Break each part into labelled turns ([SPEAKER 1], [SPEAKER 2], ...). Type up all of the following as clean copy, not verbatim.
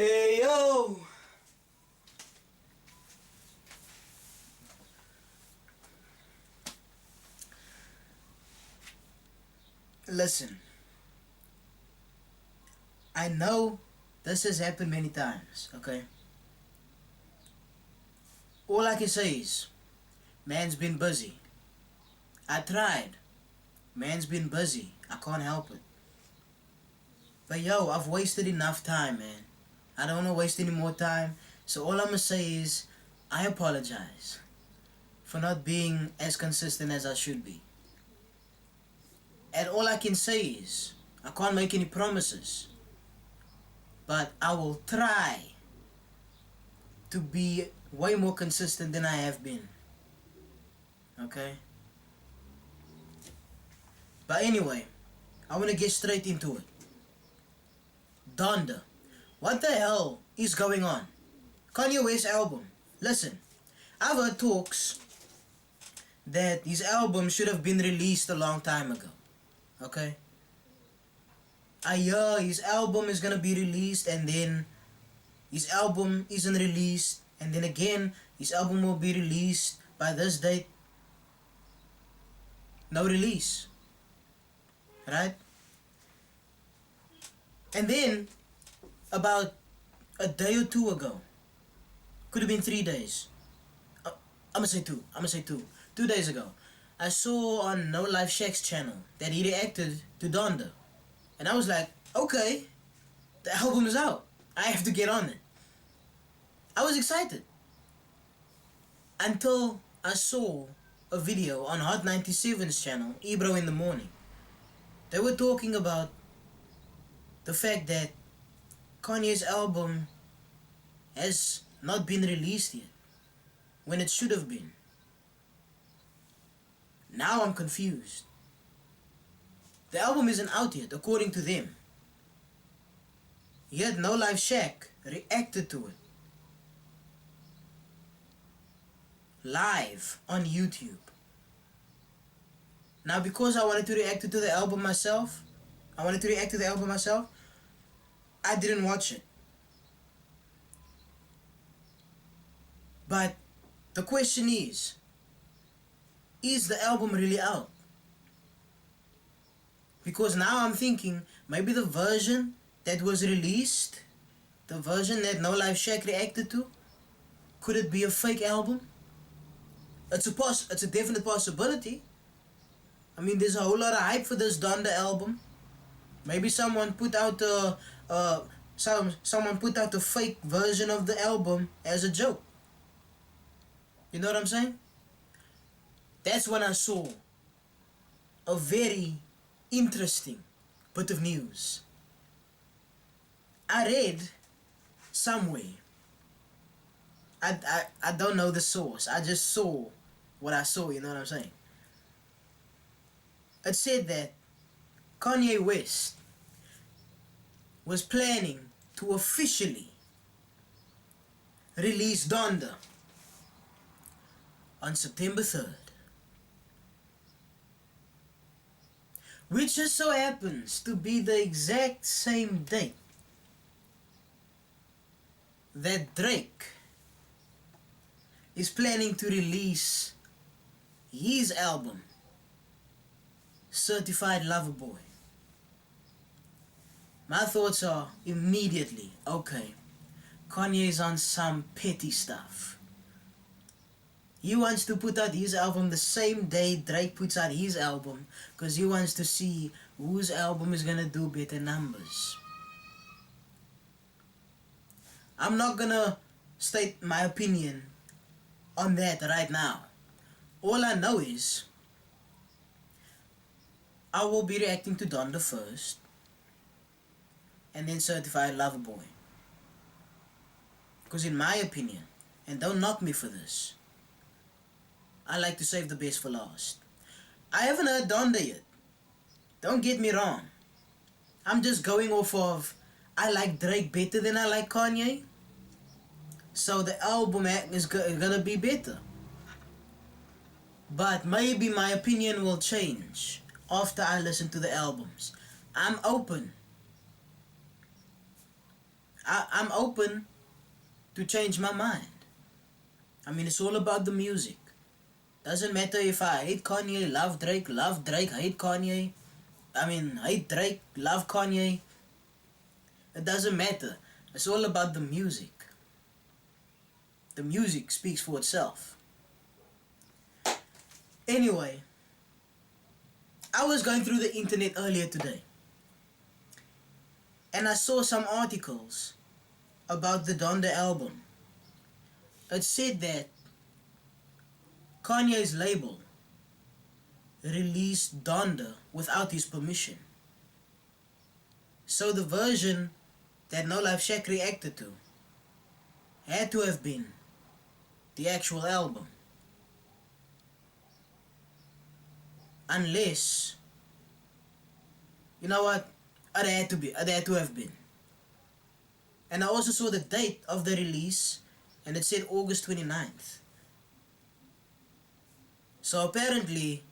[SPEAKER 1] Hey yo! Listen, I know this has happened many times, okay? All I can say is, man's been busy. I tried. Man's been busy. I can't help it. But yo, I've wasted enough time, man. I don't want to waste any more time. So all I'm gonna say is, I apologize for not being as consistent as I should be. And all I can say is, I can't make any promises. But I will try to be way more consistent than I have been. Okay? But anyway, I want to get straight into it. Donda. What the hell is going on? Kanye West's album. Listen, I've heard talks that his album should have been released a long time ago. Okay? I hear his album is gonna be released and then his album isn't released and then again his album will be released by this date. No release. Right? And then about a day or two ago, could have been 3 days. I'm gonna say two. 2 days ago, I saw on No Life Shaq's channel that he reacted to Donda. And I was like, okay, the album is out. I have to get on it. I was excited. Until I saw a video on Hot 97's channel, Ebro in the Morning. They were talking about the fact that Kanye's album has not been released yet, when it should have been. Now I'm confused. The album isn't out yet, according to them. Yet No Life Shaq reacted to it live on YouTube. Now because I wanted to react to the album myself, I didn't watch it. But the question is the album really out? Because now I'm thinking, maybe the version that was released, the version that No Life Shaq reacted to, could it be a fake album? It's a definite possibility. I mean, there's a whole lot of hype for this Donda album. Maybe someone put out someone put out a fake version of the album as a joke. You know what I'm saying? That's when I saw a very interesting bit of news. I read somewhere. I don't know the source. I just saw what I saw, you know what I'm saying? It said that Kanye West was planning to officially release Donda on September 3rd. Which just so happens to be the exact same date that Drake is planning to release his album, Certified Lover Boy. My thoughts are immediately, okay, Kanye's on some petty stuff. He wants to put out his album the same day Drake puts out his album because he wants to see whose album is gonna do better numbers. I'm not gonna state my opinion on that right now. All I know is I will be reacting to Donda first and then Certified Lover Boy. Because in my opinion, and don't knock me for this, I like to save the best for last. I haven't heard Donda yet. Don't get me wrong. I'm just going off of I like Drake better than I like Kanye. So the album is gonna be better. But maybe my opinion will change after I listen to the albums. I'm open. I'm open to change my mind. I mean, it's all about the music. Doesn't matter if I hate Kanye, love Drake, hate Kanye. I mean, hate Drake, love Kanye. It doesn't matter. It's all about the music. The music speaks for itself. Anyway, I was going through the internet earlier today, and I saw some articles about the Donda album. It said that Kanye's label released Donda without his permission. So the version that No Life Shack reacted to had to have been the actual album. Unless, you know what, it had to have been. And I also saw the date of the release, and it said August 29th. So apparently,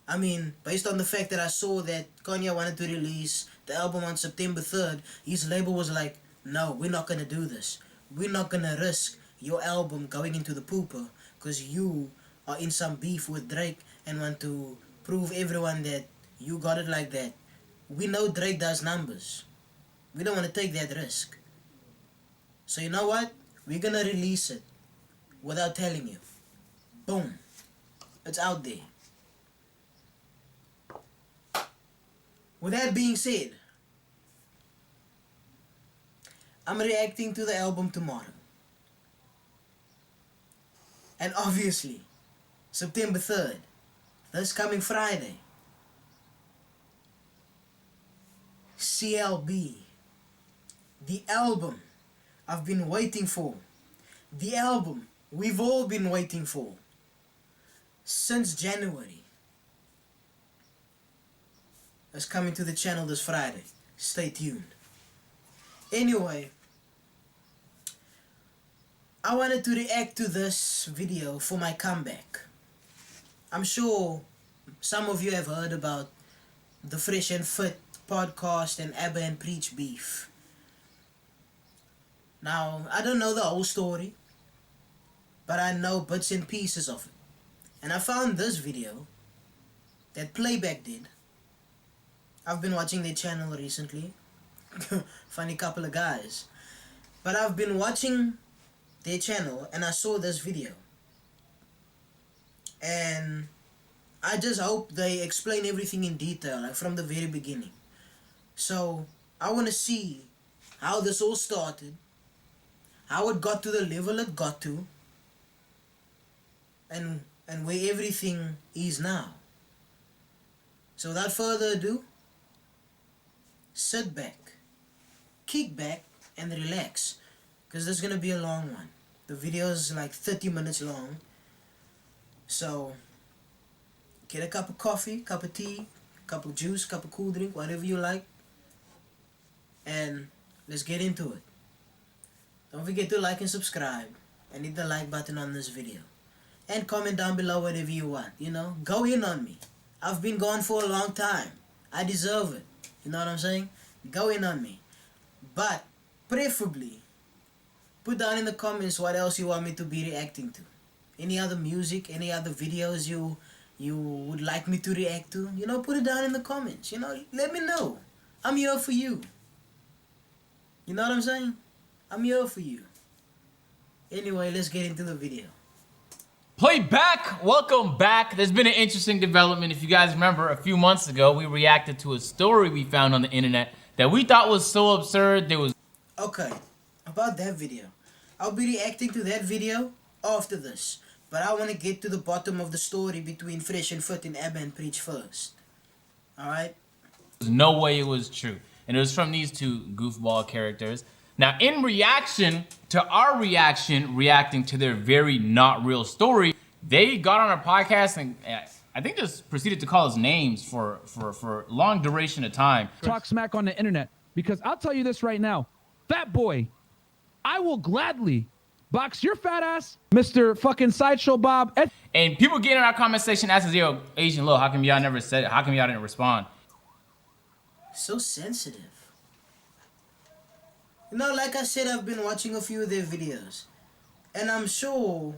[SPEAKER 1] I mean, based on the fact that I saw that Kanye wanted to release the album on September 3rd, his label was like, no, we're not gonna do this. We're not gonna risk your album going into the pooper because you are in some beef with Drake and want to prove everyone that you got it like that. We know Drake does numbers. We don't want to take that risk. So you know what? We're gonna release it without telling you. Boom. It's out there. With that being said, I'm reacting to the album tomorrow. And obviously, September 3rd, this coming Friday, CLB, the album I've been waiting for, the album we've all been waiting for since January, is coming to the channel this Friday. Stay tuned. Anyway, I wanted to react to this video for my comeback. I'm sure some of you have heard about the Fresh and Fit podcast and Abba and Preach beef. Now, I don't know the whole story, but I know bits and pieces of it. And I found this video that Playback did. I've been watching their channel recently. Funny couple of guys. But I've been watching their channel and I saw this video. And I just hope they explain everything in detail, like from the very beginning. So I want to see how this all started, how it got to the level it got to, and where everything is now. So without further ado, sit back, kick back, and relax, because this is going to be a long one. The video is like 30 minutes long. So get a cup of coffee, cup of tea, cup of juice, cup of cool drink, whatever you like, and let's get into it. Don't forget to like and subscribe and hit the like button on this video, and comment down below whatever you want. You know, go in on me. I've been gone for a long time. I deserve it. You know what I'm saying? Go in on me. But preferably put down in the comments what else you want me to be reacting to. Any other music, any other videos you would like me to react to. You know, put it down in the comments. You know, let me know. I'm here for you. You know what I'm saying? I'm here for you. Anyway, let's get into the video.
[SPEAKER 2] Playback, welcome back. There's been an interesting development. If you guys remember, a few months ago, we reacted to a story we found on the internet that we thought was so absurd. There was...
[SPEAKER 1] Okay, about that video. I'll be reacting to that video after this. But I want to get to the bottom of the story between Fresh and Fit and Abba and Preach first. Alright?
[SPEAKER 2] There's no way it was true. And it was from these two goofball characters. Now, in reaction to our reacting to their very not real story, they got on our podcast and I think just proceeded to call us names for long duration of time.
[SPEAKER 3] Talk smack on the internet, because I'll tell you this right now, Fat Boy, I will gladly box your fat ass, Mr. fucking Sideshow Bob.
[SPEAKER 2] And people get in our comment section asking, yo, Asian Lil, how come y'all never said it? How come y'all didn't respond?
[SPEAKER 1] So sensitive. You know, like I said, I've been watching a few of their videos. And I'm sure,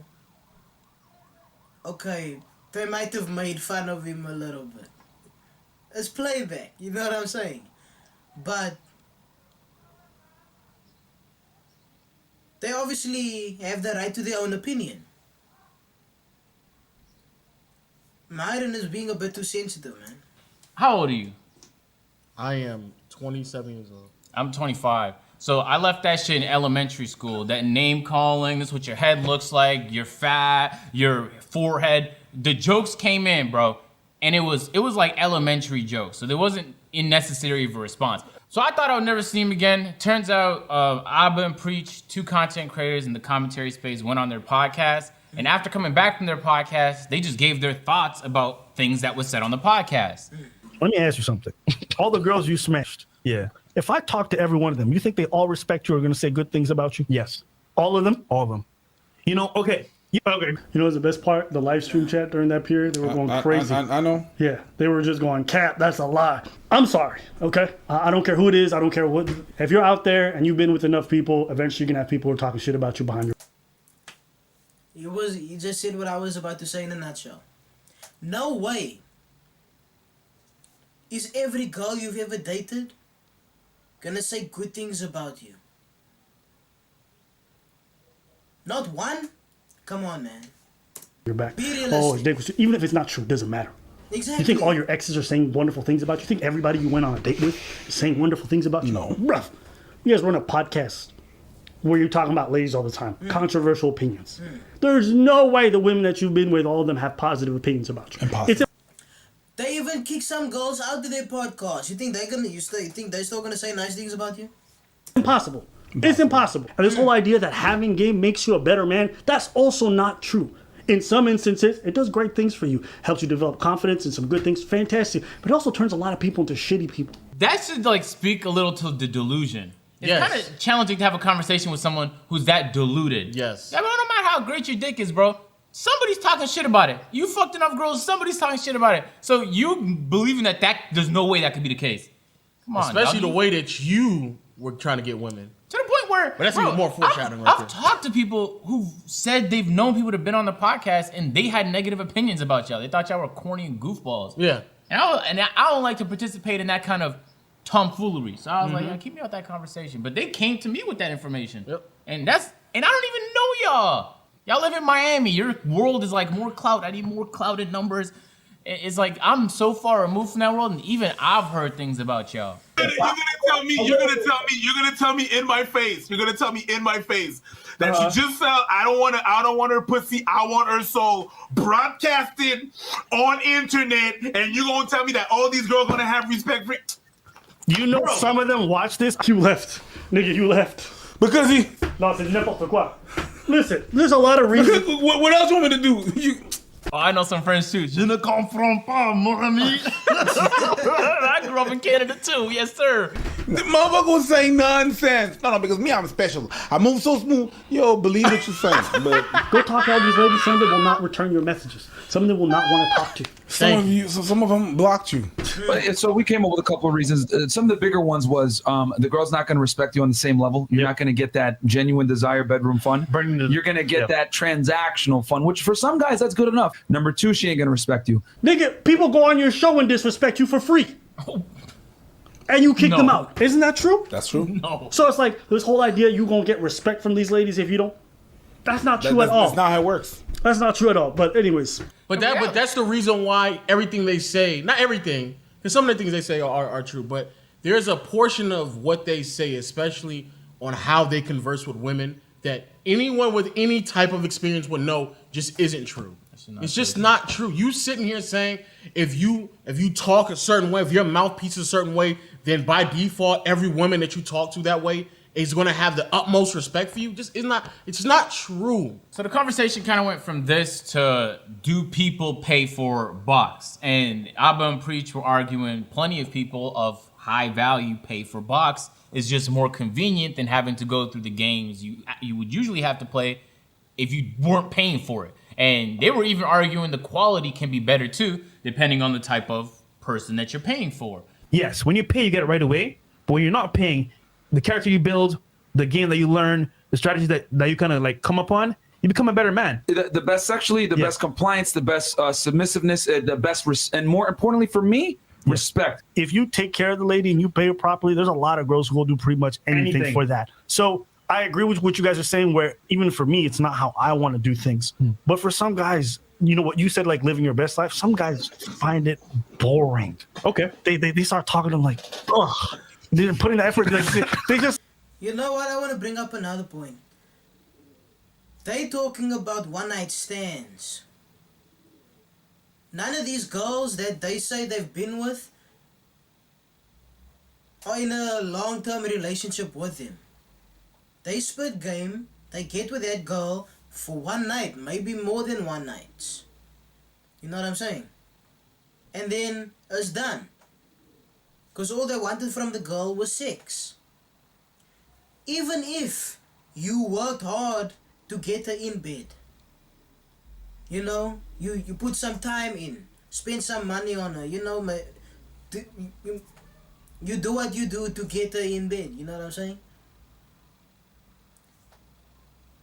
[SPEAKER 1] okay, they might have made fun of him a little bit. It's playback, you know what I'm saying? But they obviously have the right to their own opinion. Myron is being a bit too sensitive, man.
[SPEAKER 2] How old are you?
[SPEAKER 4] I am 27 years old.
[SPEAKER 2] I'm 25. So I left that shit in elementary school. That name calling, this is what your head looks like, you're fat, your forehead. The jokes came in, bro. And it was like elementary jokes. So there wasn't unnecessary of a response. So I thought I would never see him again. Turns out Abba and Preach, two content creators in the commentary space, went on their podcast. And after coming back from their podcast, they just gave their thoughts about things that was said on the podcast.
[SPEAKER 5] Let me ask you something. All the girls you smashed.
[SPEAKER 3] Yeah.
[SPEAKER 5] If I talk to every one of them, you think they all respect you or are going to say good things about you?
[SPEAKER 3] Yes.
[SPEAKER 5] All of them?
[SPEAKER 3] All of them.
[SPEAKER 5] You know, okay. Okay. You know what's the best part? The live stream chat during that period, they were going crazy.
[SPEAKER 6] I know.
[SPEAKER 5] Yeah, they were just going, Cap, that's a lie. I'm sorry, okay? I don't care who it is. I don't care what. If you're out there and you've been with enough people, eventually you're going to have people who are talking shit about you behind your.
[SPEAKER 1] You just said what I was about to say in a nutshell. No way is every girl you've ever dated gonna say good things about you. Not one? Come on, man.
[SPEAKER 5] Your back.
[SPEAKER 1] Be realistic.
[SPEAKER 5] Oh, Dick, even if it's not true, it doesn't matter.
[SPEAKER 1] Exactly.
[SPEAKER 5] You think all your exes are saying wonderful things about you? You think everybody you went on a date with is saying wonderful things about you?
[SPEAKER 6] No.
[SPEAKER 5] Bruh, you guys run a podcast where you're talking about ladies all the time. Controversial opinions. There's no way the women that you've been with, all of them have positive opinions about you.
[SPEAKER 6] Impossible.
[SPEAKER 5] It's
[SPEAKER 1] They even kick some girls out of their podcast. You think you think they're still gonna say nice things about you?
[SPEAKER 5] impossible. It's impossible. And this whole idea that having game makes you a better man, that's also not true. In some instances, it does great things for you. Helps you develop confidence and some good things. Fantastic. But it also turns a lot of people into shitty people.
[SPEAKER 2] That should like speak a little to the delusion. It's
[SPEAKER 4] Yes.
[SPEAKER 2] kind of challenging to have a conversation with someone who's that deluded.
[SPEAKER 4] Yes.
[SPEAKER 2] I mean, no matter how great your dick is, bro, somebody's talking shit about it. You fucked enough girls, somebody's talking shit about it. So you believing that there's no way that could be the case. Come on,
[SPEAKER 4] Especially
[SPEAKER 2] doggy.
[SPEAKER 4] the way that you were trying to get women.
[SPEAKER 2] To the point where,
[SPEAKER 4] But that's
[SPEAKER 2] bro,
[SPEAKER 4] even more foreshadowing right
[SPEAKER 2] I've
[SPEAKER 4] there.
[SPEAKER 2] talked to people who've said they've known people that have been on the podcast and they had negative opinions about y'all. They thought y'all were corny and goofballs.
[SPEAKER 4] Yeah.
[SPEAKER 2] And I don't like to participate in that kind of tomfoolery. So I was like, yeah, keep me out that conversation. But they came to me with that information.
[SPEAKER 4] Yep.
[SPEAKER 2] And I don't even know y'all. Y'all live in Miami. Your world is like more clout. I need more clouded numbers. It's like I'm so far removed from that world, and even I've heard things about y'all.
[SPEAKER 6] You're gonna tell me in my face. You're gonna tell me in my face that you just said I don't want her pussy, I want her soul broadcasted on internet, and you're gonna tell me that all these girls gonna have respect for
[SPEAKER 5] You know some of them watch this. You left. Nigga, you left.
[SPEAKER 6] because he
[SPEAKER 5] No, c'est n'importe quoi. Listen, there's a lot of reasons.
[SPEAKER 6] what else you want me to do? You
[SPEAKER 2] Oh, I know some friends too. Je ne comprends pas, mon ami. I grew up in Canada too. Yes, sir.
[SPEAKER 6] the motherfucker was saying nonsense. No, because me, I'm special. I move so smooth. Yo, believe what you're saying. But
[SPEAKER 5] Go talk to all these ladies. Some of them will not return your messages. Some of them will not want to talk to you.
[SPEAKER 6] some of them blocked you.
[SPEAKER 7] But, so we came up with a couple of reasons. Some of the bigger ones was the girl's not going to respect you on the same level. You're not going to get that genuine desire bedroom fun. You're going to get that transactional fun, which for some guys, that's good enough. Number two, she ain't going to respect you.
[SPEAKER 5] Nigga, people go on your show and disrespect you for free. And you kick them out. Isn't that true?
[SPEAKER 6] That's true.
[SPEAKER 2] No.
[SPEAKER 5] So it's like this whole idea you going to get respect from these ladies if you don't. That's not true at all.
[SPEAKER 6] That's not how it works.
[SPEAKER 5] That's not true at all. But anyways,
[SPEAKER 4] But that's the reason why everything they say, not everything, because some of the things they say are true, but there's a portion of what they say, especially on how they converse with women, that anyone with any type of experience would know just isn't true. It's just not true. You sitting here saying if you talk a certain way, if your mouthpiece is a certain way, then by default every woman that you talk to that way is going to have the utmost respect for you. It's not true.
[SPEAKER 2] So the conversation kind of went from this to do people pay for box? And Abba and Preach were arguing plenty of people of high value pay for box is just more convenient than having to go through the games you would usually have to play if you weren't paying for it. And they were even arguing the quality can be better too, depending on the type of person that you're paying for.
[SPEAKER 3] Yes, when you pay, you get it right away. But when you're not paying, the character you build
[SPEAKER 8] the game that you learn, the strategies that you kind of like come upon, you become a better man.
[SPEAKER 7] The best sexually, the best compliance, the best submissiveness, the best, and more importantly for me, respect.
[SPEAKER 5] If you take care of the lady and you pay her properly, there's a lot of girls who will do pretty much anything for that. So I agree with what you guys are saying, where even for me, it's not how I want to do things. But for some guys, you know what you said, like living your best life, some guys find it boring.
[SPEAKER 8] Okay.
[SPEAKER 5] They start talking to them like, ugh. They're putting the effort. Like, they just...
[SPEAKER 1] You know what? I want to bring up another point. They talking about one-night stands. None of these girls that they say they've been with are in a long-term relationship with him. They split game, they get with that girl for one night, maybe more than one night. You know what I'm saying? And then it's done. Because all they wanted from the girl was sex. Even if you worked hard to get her in bed, you know, you put some time in, spend some money on her, you know, you do what you do to get her in bed, you know what I'm saying?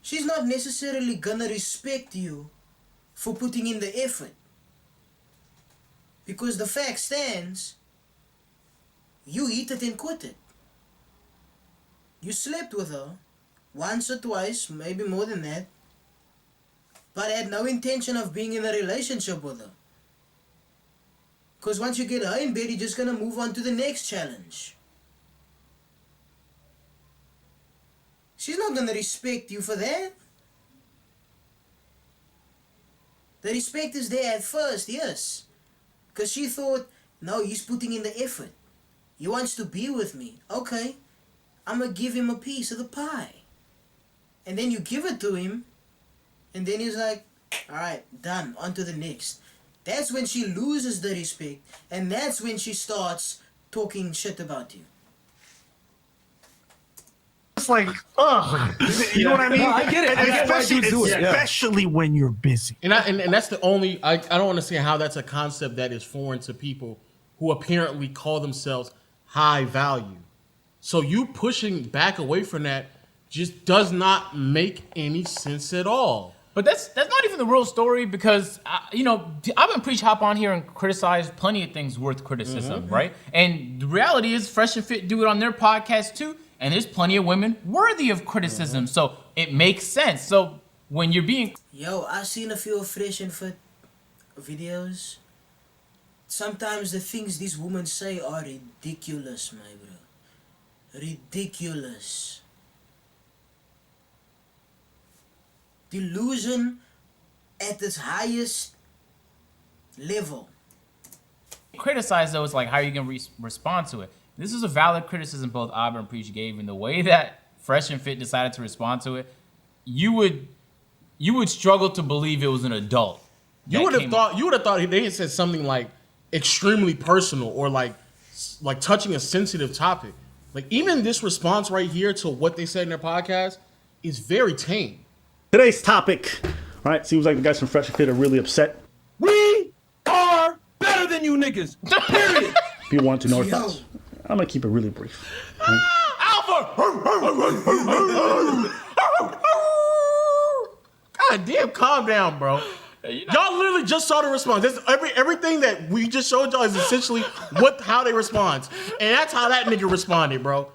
[SPEAKER 1] She's not necessarily gonna respect you for putting in the effort. Because the fact stands, you eat it and quit it. You slept with her once or twice, maybe more than that, but had no intention of being in a relationship with her. Because once you get her in bed, you're just going to move on to the next challenge. She's not going to respect you for that. The respect is there at first, yes. Because she thought, no, he's putting in the effort. He wants to be with me. Okay, I'm going to give him a piece of the pie. And then you give it to him, and then he's like, all right, done, on to the next. That's when she loses the respect, and that's when she starts talking shit about you.
[SPEAKER 5] It's like, ugh. You know what I mean?
[SPEAKER 7] No, I get it. I get why dudes do it.
[SPEAKER 5] Especially when you're busy.
[SPEAKER 4] And that's the only, I don't understand how that's a concept that is foreign to people who apparently call themselves high value. So you pushing back away from that just does not make any sense at all.
[SPEAKER 2] But that's not even the real story, because you know, I've been preach hop on here and criticize plenty of things worth criticism, right? And the reality is, Fresh and Fit do it on their podcast too, and there's plenty of women worthy of criticism. So it makes sense. So when you're being,
[SPEAKER 1] Yo, I've seen a few Fresh and Fit videos. Sometimes the things these women say are ridiculous, my bro. Ridiculous. Delusion at its highest level.
[SPEAKER 2] criticize though, it's like, how are you gonna respond to it? This is a valid criticism both Aubrey and Preach gave, and the way that Fresh and Fit decided to respond to it, you would struggle to believe it was an adult.
[SPEAKER 4] You would have thought they had said something like extremely personal or like touching a sensitive topic. Like, even this response right here to what they said in their podcast is very tame.
[SPEAKER 5] Today's topic, all right, seems like the guys from Fresh and Fit are really upset.
[SPEAKER 7] We are better than you niggas. Period.
[SPEAKER 5] People want to know our thoughts. I'm gonna keep it really brief.
[SPEAKER 4] Alpha! God damn, calm down, bro. Y'all literally just saw the response. This, everything that we just showed y'all is essentially how they respond. And that's how that nigga responded, bro.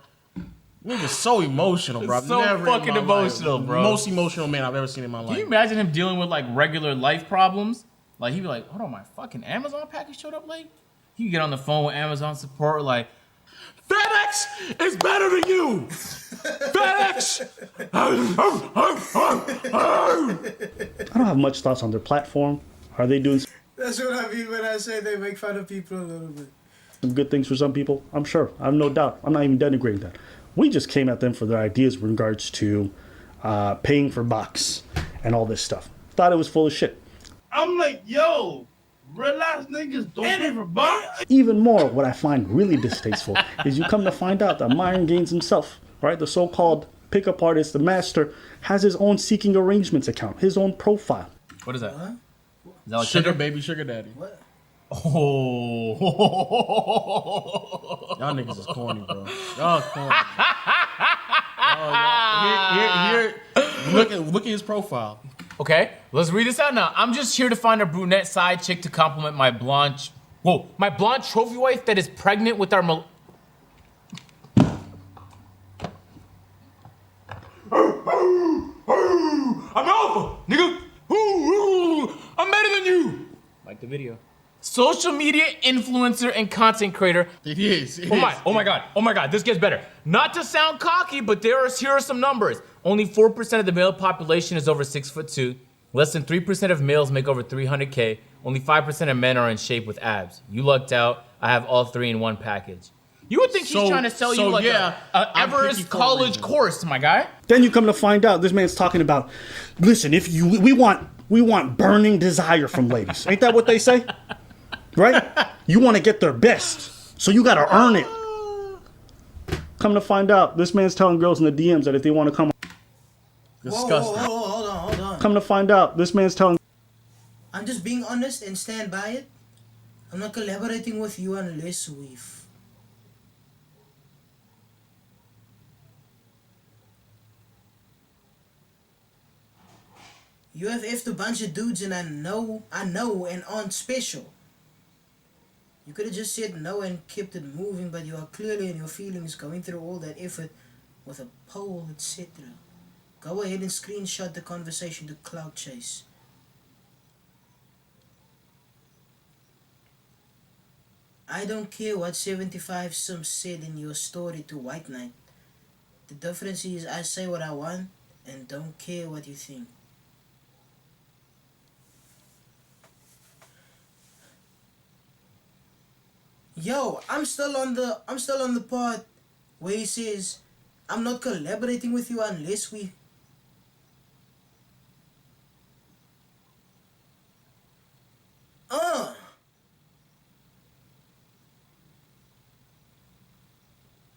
[SPEAKER 4] Nigga's so emotional, bro.
[SPEAKER 2] So fucking emotional, bro.
[SPEAKER 4] Most emotional man I've ever seen in my life.
[SPEAKER 2] Can you imagine him dealing with like regular life problems? Like, he'd be like, hold on, my fucking Amazon package showed up late? He could get on the phone with Amazon support like, FedEx is better than you! FedEx!
[SPEAKER 5] I don't have much thoughts on their platform. Are they doing
[SPEAKER 1] That's what I mean when I say they make fun of people a little bit.
[SPEAKER 5] some good things for some people? I'm sure. I have no doubt. I'm not even denigrating that. We just came at them for their ideas with regards to paying for box and all this stuff. Thought it was full of shit.
[SPEAKER 8] I'm like, yo, relax, niggas. Don't pay for box.
[SPEAKER 5] Even more, what I find really distasteful is you come to find out that Myron Gaines himself, right, the so-called pickup artist, the master, has his own seeking arrangements account, his own profile.
[SPEAKER 2] what is that?
[SPEAKER 1] Huh?
[SPEAKER 2] Is that like
[SPEAKER 4] Sugar baby, sugar daddy.
[SPEAKER 1] What?
[SPEAKER 2] Oh.
[SPEAKER 4] Y'all niggas is corny, bro. Y'all corny. Look at his profile.
[SPEAKER 2] Okay, let's read this out now. I'm just here to find a brunette side chick to compliment my blonde trophy wife that is pregnant with our I'm alpha, nigga. I'm better than you. Like the video. Social media influencer and content creator.
[SPEAKER 4] It is.
[SPEAKER 2] Oh my god, this gets better. Not to sound cocky, but here are some numbers. Only 4% of the male population is over 6'2". Less than 3% of males make over 300K. Only 5% of men are in shape with abs. You lucked out. I have all three in one package. You would think he's trying to sell you like a Everest college course, my guy.
[SPEAKER 5] Then you come to find out this man's talking about, listen, we want burning desire from ladies. Ain't that what they say? Right? You want to get their best, so you got to earn it. Come to find out, this man's telling girls in the DMs that if they want to come.
[SPEAKER 4] Disgusting.
[SPEAKER 1] Hold on.
[SPEAKER 5] Come to find out, this man's telling.
[SPEAKER 1] I'm just being honest and stand by it. I'm not collaborating with you unless we've. You have effed a bunch of dudes and I know and aren't special. You could have just said no and kept it moving, but you are clearly in your feelings going through all that effort with a poll, etc. Go ahead and screenshot the conversation to Cloud Chase. I don't care what 75 Sims said in your story to White Knight. The difference is I say what I want and don't care what you think. Yo, I'm still on the part where he says, I'm not collaborating with you unless we.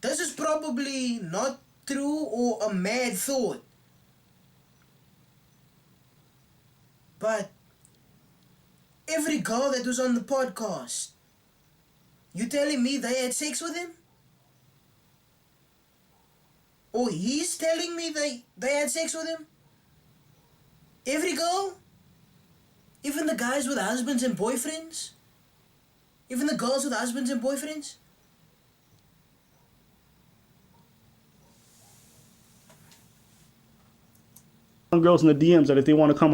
[SPEAKER 1] This is probably not true or a mad thought. But every girl that was on the podcast, you telling me they had sex with him? Or he's telling me they had sex with him? Every girl? Even the guys with husbands and boyfriends? Even the girls with husbands and boyfriends?
[SPEAKER 5] Girls in the DMs that if they want to come.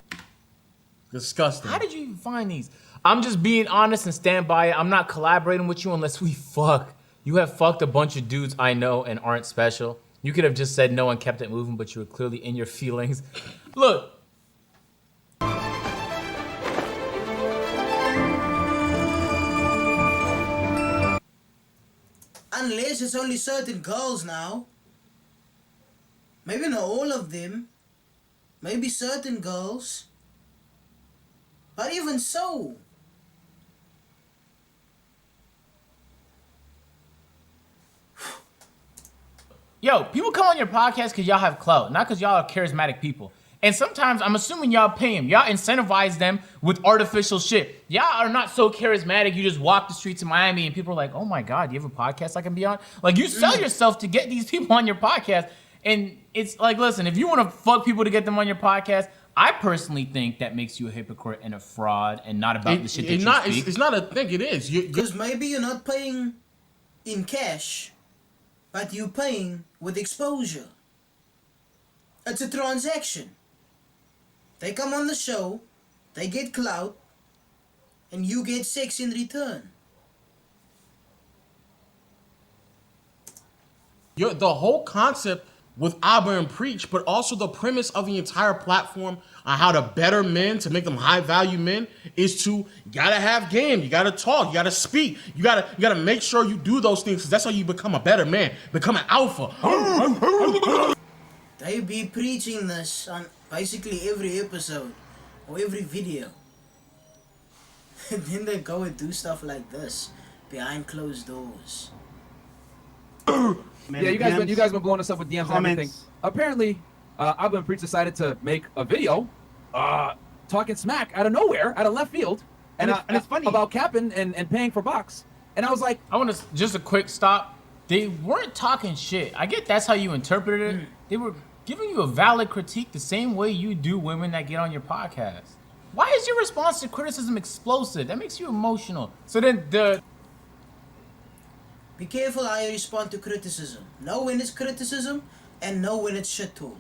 [SPEAKER 4] Disgusting.
[SPEAKER 2] How did you even find these? I'm just being honest and stand by it. I'm not collaborating with you unless we fuck. You have fucked a bunch of dudes I know and aren't special. You could have just said no and kept it moving, but you were clearly in your feelings. Look.
[SPEAKER 1] Unless it's only certain girls now. Maybe not all of them. Maybe certain girls. But even so.
[SPEAKER 2] Yo, people come on your podcast because y'all have clout, not because y'all are charismatic people. And sometimes I'm assuming y'all pay them. Y'all incentivize them with artificial shit. Y'all are not so charismatic. You just walk the streets of Miami and people are like, oh my God, you have a podcast I can be on? Like, you sell yourself to get these people on your podcast. And it's like, listen, if you want to fuck people to get them on your podcast, I personally think that makes you a hypocrite and a fraud and not about the shit that you speak.
[SPEAKER 4] It's not a thing, it is.
[SPEAKER 1] Because maybe you're not paying in cash, but you're paying with exposure. It's a transaction. They come on the show, they get clout, and you get sex in return.
[SPEAKER 4] The whole concept with Abba and Preach, but also the premise of the entire platform on how to better men, to make them high value men, is to, you gotta have game, you gotta talk, you gotta speak, you gotta make sure you do those things, because that's how you become a better man, become an alpha.
[SPEAKER 1] They be preaching this on basically every episode or every video. And then they go and do stuff like this behind closed doors.
[SPEAKER 3] Yeah, you guys been blowing us up with DMs and everything. Apparently, Abba and Preach decided to make a video talking smack out of nowhere, out of left field, and it's funny about capping and paying for box. And I was like,
[SPEAKER 2] I want to just a quick stop. They weren't talking shit. I get that's how you interpreted it, They were giving you a valid critique the same way you do women that get on your podcast. Why is your response to criticism explosive? That makes you emotional. So then
[SPEAKER 1] Be careful how you respond to criticism. Know when it's criticism and know when it's shit talk.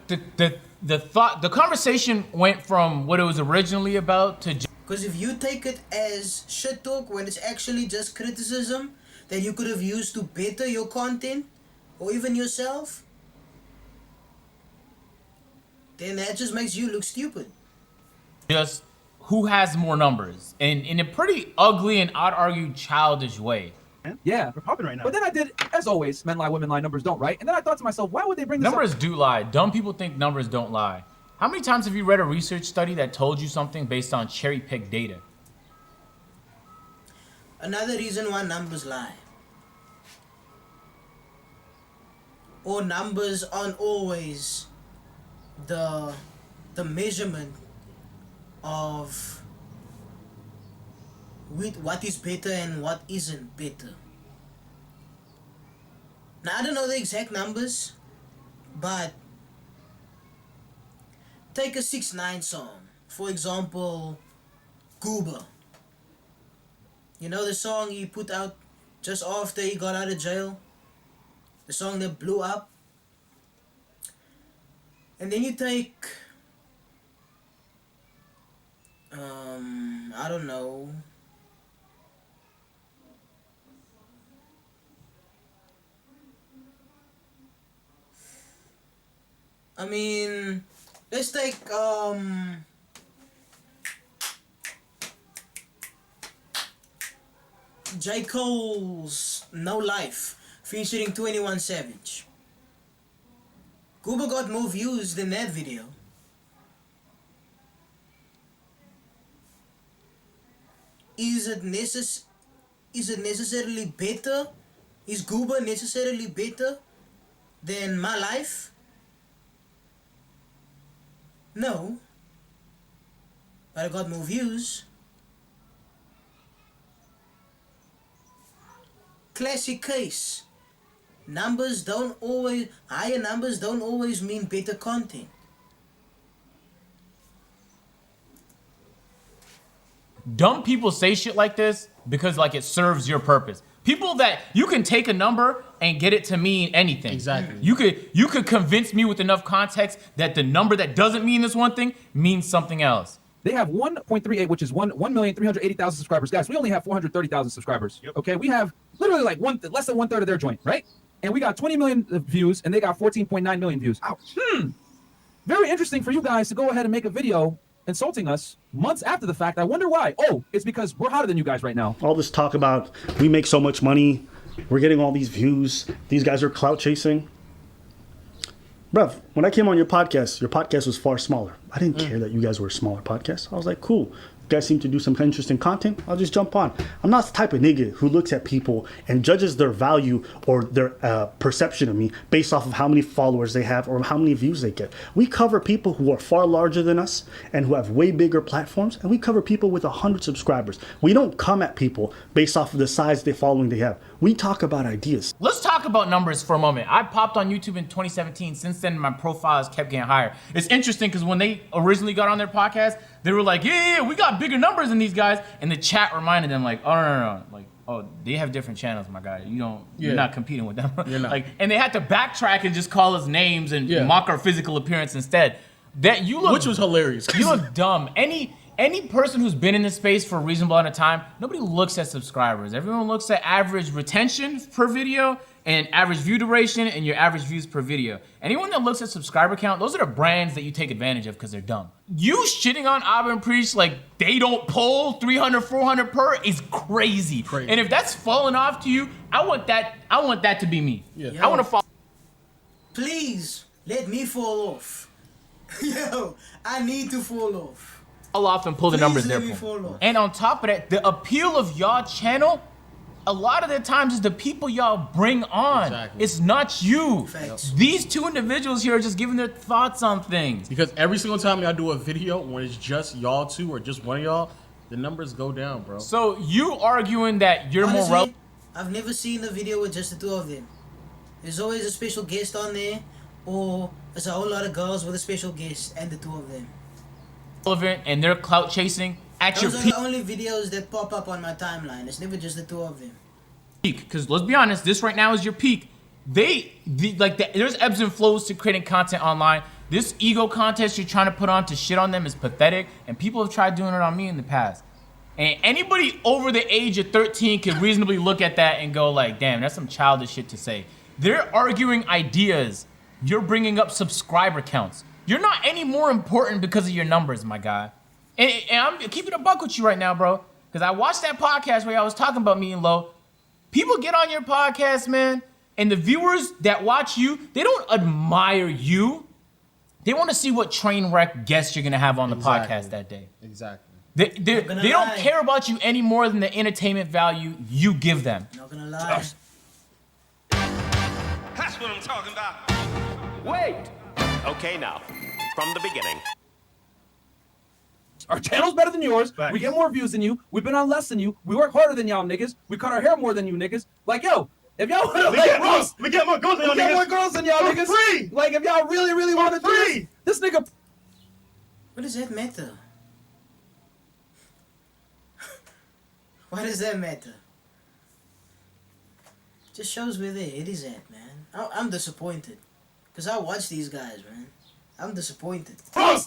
[SPEAKER 2] the conversation went from what it was originally about to
[SPEAKER 1] Because if you take it as shit talk when it's actually just criticism that you could have used to better your content or even yourself, then that just makes you look stupid.
[SPEAKER 2] just who has more numbers, and in a pretty ugly and I'd argue childish way.
[SPEAKER 3] Yeah.
[SPEAKER 5] We're popping right now.
[SPEAKER 3] But then I did, as always, men lie, women lie, numbers don't, right? And then I thought to myself, why would they bring this up?
[SPEAKER 2] Numbers do lie. Dumb people think numbers don't lie. How many times have you read a research study that told you something based on cherry-picked data?
[SPEAKER 1] Another reason why numbers lie. Or numbers aren't always the measurement of what is better and what isn't better. Now, I don't know the exact numbers, but take a 6ix9ine song. For example, Goober. You know the song he put out just after he got out of jail? The song that blew up? And then you take I don't know, I mean, let's take J. Cole's No Life featuring 21 Savage. Goober got more views than that video. Is it necessarily better? Is Goober necessarily better than My Life? No. But I got more views. Classic case. Higher numbers don't always mean better content.
[SPEAKER 2] Dumb people say shit like this because like it serves your purpose. People that you can take a number and get it to mean anything.
[SPEAKER 4] Exactly.
[SPEAKER 2] You could convince me with enough context that the number that doesn't mean this one thing means something else.
[SPEAKER 3] They have 1.38, which is 1,380,000 subscribers. Guys, we only have 430,000 subscribers. Yep. Okay, we have literally like less than 1/3 of their joint, right? And we got 20 million views, and they got 14.9 million views. Ouch. Very interesting for you guys to go ahead and make a video insulting us months after the fact. I wonder why. Oh, it's because we're hotter than you guys right now.
[SPEAKER 5] All this talk about we make so much money, we're getting all these views, these guys are clout chasing. Bruv, when I came on your podcast was far smaller. I didn't care that you guys were a smaller podcast. I was like, cool. You guys seem to do some interesting content. I'll just jump on. I'm not the type of nigga who looks at people and judges their value or their perception of me based off of how many followers they have or how many views they get. We cover people who are far larger than us and who have way bigger platforms, and we cover people with 100 subscribers. We don't come at people based off of the size of the following they have. We talk about ideas.
[SPEAKER 2] Let's talk about numbers for a moment. I popped on YouTube in 2017. Since then, my profile has kept getting higher. It's interesting because when they originally got on their podcast, they were like, yeah, we got bigger numbers than these guys. And the chat reminded them like, oh, no. Like, oh, they have different channels, my guy. You're not competing with them.
[SPEAKER 4] You're not.
[SPEAKER 2] Like, and they had to backtrack and just call us names and mock our physical appearance instead. That you look,
[SPEAKER 4] which was hilarious.
[SPEAKER 2] You look dumb. Any person who's been in this space for a reasonable amount of time, nobody looks at subscribers. Everyone looks at average retention per video and average view duration and your average views per video. Anyone that looks at subscriber count, those are the brands that you take advantage of because they're dumb. You shitting on Abba and Preach like they don't poll 300, 400 per is crazy. And if that's falling off to you, I want that to be me. Yeah. I want to fall.
[SPEAKER 1] Please let me fall off. Yo, I need to fall off.
[SPEAKER 2] Off and pull the numbers there. And on top of that, the appeal of y'all channel, a lot of the times is the people y'all bring on. Exactly. It's not you. These two individuals here are just giving their thoughts on things.
[SPEAKER 4] Because every single time y'all do a video, when it's just y'all two or just one of y'all, the numbers go down, bro.
[SPEAKER 2] So you arguing that you're more relevant?
[SPEAKER 1] I've never seen a video with just the two of them. There's always a special guest on there, or there's a whole lot of girls with a special guest and the two of them.
[SPEAKER 2] Relevant and they're clout chasing at
[SPEAKER 1] Those
[SPEAKER 2] your
[SPEAKER 1] are
[SPEAKER 2] peak.
[SPEAKER 1] the only videos that pop up on my timeline. It's never just the two of them.
[SPEAKER 2] Because let's be honest, this right now is your peak. There's ebbs and flows to creating content online. This ego contest you're trying to put on to shit on them is pathetic, and people have tried doing it on me in the past. And anybody over the age of 13 can reasonably look at that and go like, damn, that's some childish shit to say. They're arguing ideas. You're bringing up subscriber counts. You're not any more important because of your numbers, my guy. And I'm keeping a buck with you right now, bro. Because I watched that podcast where I was talking about me and Low. People get on your podcast, man, and the viewers that watch you, they don't admire you. They want to see what train wreck guests you're going to have on the podcast that day.
[SPEAKER 4] Exactly.
[SPEAKER 2] They don't care about you any more than the entertainment value you give them.
[SPEAKER 1] Not gonna lie.
[SPEAKER 9] That's what I'm talking about.
[SPEAKER 7] Wait.
[SPEAKER 9] Okay, now, from the beginning.
[SPEAKER 3] Our channel's better than yours.
[SPEAKER 8] Facts.
[SPEAKER 3] We get more views than you. We've been on less than you. We work harder than y'all niggas. We cut our hair more than you niggas. Like, yo, if y'all want to
[SPEAKER 8] We get more girls than y'all
[SPEAKER 3] we get
[SPEAKER 8] niggas.
[SPEAKER 3] more girls than y'all
[SPEAKER 8] For
[SPEAKER 3] niggas.
[SPEAKER 8] free.
[SPEAKER 3] Like, if y'all really want to do
[SPEAKER 8] free.
[SPEAKER 3] this nigga.
[SPEAKER 1] What does that matter? Why does that matter? Just shows where their head is at, man. I'm disappointed. Because I watch these guys, man. I'm disappointed.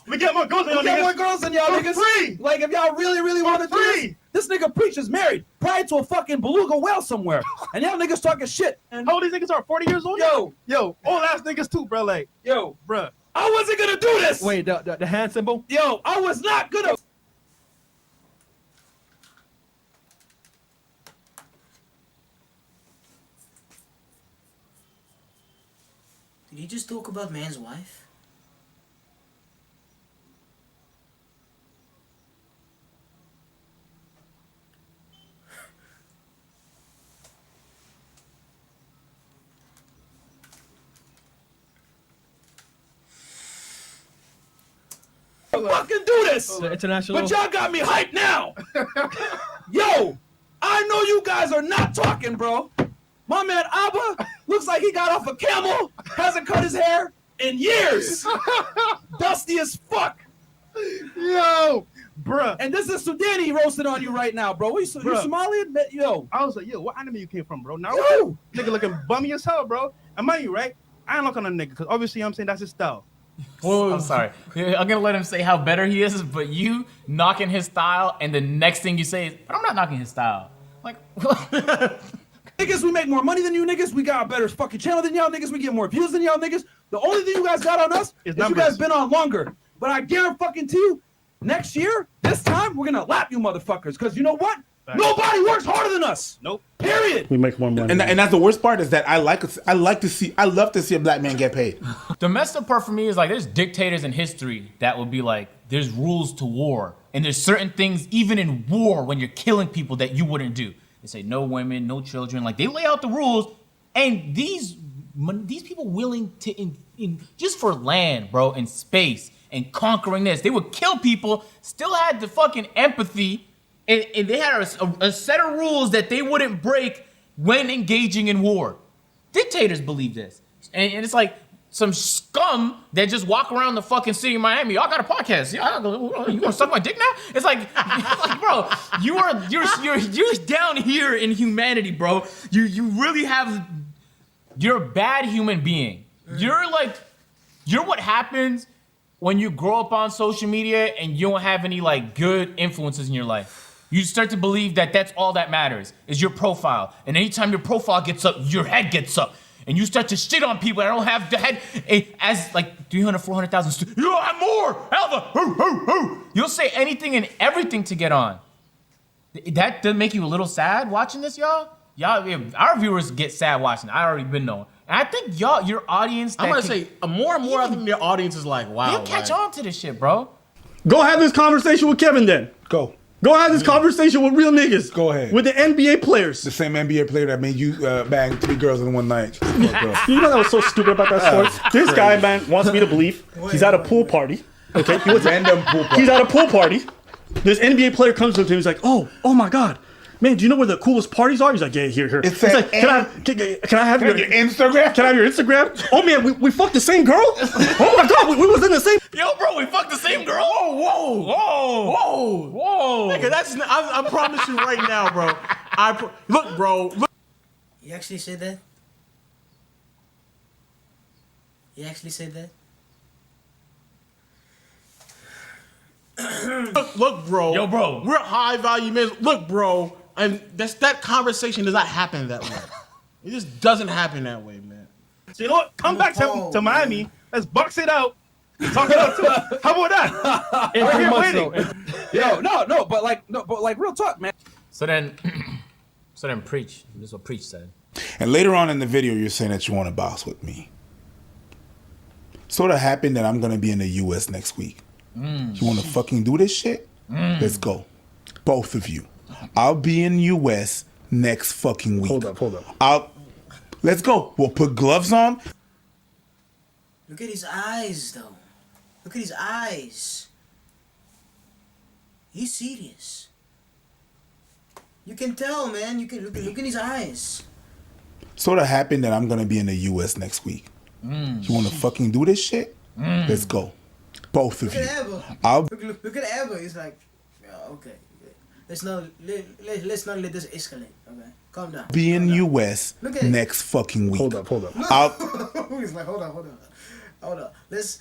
[SPEAKER 8] We get more girls than
[SPEAKER 3] We
[SPEAKER 8] y'all
[SPEAKER 3] get
[SPEAKER 8] niggas.
[SPEAKER 3] more girls than y'all
[SPEAKER 8] For
[SPEAKER 3] niggas.
[SPEAKER 8] free.
[SPEAKER 3] Like, if y'all really want to do
[SPEAKER 8] free.
[SPEAKER 3] this nigga preaches married, probably to a fucking beluga whale somewhere. And y'all niggas talking shit. And
[SPEAKER 8] How old these niggas are? 40 years old? Yo, old ass niggas too, bro. Like,
[SPEAKER 3] yo,
[SPEAKER 8] bruh.
[SPEAKER 3] I wasn't gonna do this.
[SPEAKER 8] Wait, the hand symbol?
[SPEAKER 3] Yo, I was not gonna.
[SPEAKER 1] Did he just talk about man's wife?
[SPEAKER 3] Fucking do this.
[SPEAKER 8] International.
[SPEAKER 3] But y'all got me hyped now. Yo, I know you guys are not talking, bro. My man Abba looks like he got off a camel, hasn't cut his hair in years. Dusty as fuck.
[SPEAKER 8] Yo, bruh.
[SPEAKER 3] And this is Sudani roasting on you right now, bro. You
[SPEAKER 8] Bruh.
[SPEAKER 3] Somalian? Yo.
[SPEAKER 8] I was like, yo, what anime you came from, bro? Now,
[SPEAKER 3] Yo.
[SPEAKER 8] nigga looking bummy as hell, bro. And mind you, right? I ain't look on a nigga, because obviously, I'm saying that's his style.
[SPEAKER 2] I'm sorry. I'm gonna let him say how better he is, but you knocking his style, and the next thing you say is, "But I'm not knocking his style." Like,
[SPEAKER 3] Niggas, we make more money than you niggas. We got a better fucking channel than y'all niggas. We get more views than y'all niggas. The only thing you guys got on us is you
[SPEAKER 8] numbers.
[SPEAKER 3] guys been on longer. But I guarantee you, next year, this time, we're gonna lap you motherfuckers. Because you know what?
[SPEAKER 8] Facts.
[SPEAKER 3] Nobody works harder than us.
[SPEAKER 8] Nope.
[SPEAKER 3] Period.
[SPEAKER 5] We make more money.
[SPEAKER 10] And that's the worst part is that I love to see a black man get paid.
[SPEAKER 2] the messed up part for me is like, there's dictators in history that would be like, there's rules to war, and there's certain things even in war when you're killing people that you wouldn't do. They say no women, no children. Like they lay out the rules, and these people willing to in just for land, bro, and space and conquering this, they would kill people. Still had the fucking empathy, and they had a set of rules that they wouldn't break when engaging in war. Dictators believe this, and it's like some scum that just walk around the fucking city of Miami. Y'all got a podcast? You gonna suck my dick now? It's like, bro, you're down here in humanity, bro. You really have. You're a bad human being. You're what happens when you grow up on social media and you don't have any like good influences in your life. You start to believe that that's all that matters is your profile. And anytime your profile gets up, your head gets up. And you start to shit on people that don't have the head as like 300, 400,000. You don't have more. Alpha. You'll say anything and everything to get on. That doesn't make you a little sad watching this, y'all? Our viewers get sad watching. I already been knowing. And I think your audience.
[SPEAKER 4] I'm gonna say more and more. I think your audience is like, wow.
[SPEAKER 2] They'll catch on to this shit, bro.
[SPEAKER 5] Go have this conversation with Kevin then.
[SPEAKER 10] Go
[SPEAKER 5] have this conversation with real niggas.
[SPEAKER 10] Go ahead.
[SPEAKER 5] With the NBA players.
[SPEAKER 10] The same NBA player that made you bang 3 girls in one night.
[SPEAKER 5] You know that was so stupid about that story? This guy, man, wants me to believe he's at a pool party. Okay,
[SPEAKER 10] Random pool party.
[SPEAKER 5] He's at a pool party. This NBA player comes up to him. He's like, oh my God, man, do you know where the coolest parties are? He's like, yeah, here.
[SPEAKER 10] It's
[SPEAKER 5] He's
[SPEAKER 10] that
[SPEAKER 5] like, can I have your
[SPEAKER 10] Instagram?
[SPEAKER 5] Can I have your Instagram? Oh man, we fucked the same girl? Oh my god, we was in the same.
[SPEAKER 2] Yo, bro, we fucked the same girl.
[SPEAKER 4] Whoa. Nigga, that's I promise you right now, bro. Look, bro. Look.
[SPEAKER 1] You actually said that? You actually said that?
[SPEAKER 4] Look, bro.
[SPEAKER 2] Yo, bro.
[SPEAKER 4] We're high value men. Look, bro. And that conversation does not happen that way. It just doesn't happen that way, man.
[SPEAKER 8] So you know what? Come back to Miami. Let's box it out. Talk it out too. How about that?
[SPEAKER 3] We're here waiting. Yo, but like real talk, man.
[SPEAKER 2] So then preach. This is what preach said.
[SPEAKER 10] And later on in the video, you're saying that you want to box with me. Sort of happened that I'm going to be in the U.S. next week. You want to fucking do this shit? Let's go. Both of you. I'll be in U.S. next fucking week.
[SPEAKER 5] Hold up.
[SPEAKER 10] Let's go. We'll put gloves on.
[SPEAKER 1] Look at his eyes, though. Look at his eyes. He's serious. You can tell, man. You can look at his eyes.
[SPEAKER 10] Sort of happened that I'm going to be in the U.S. next week. You want to fucking do this shit? Let's go. Both of you.
[SPEAKER 1] Look at Abba. He's like, yeah, okay. Let's not let this escalate. Okay, calm down.
[SPEAKER 10] Be in U.S. next fucking week.
[SPEAKER 5] Hold up.
[SPEAKER 1] He's like, hold on. Let's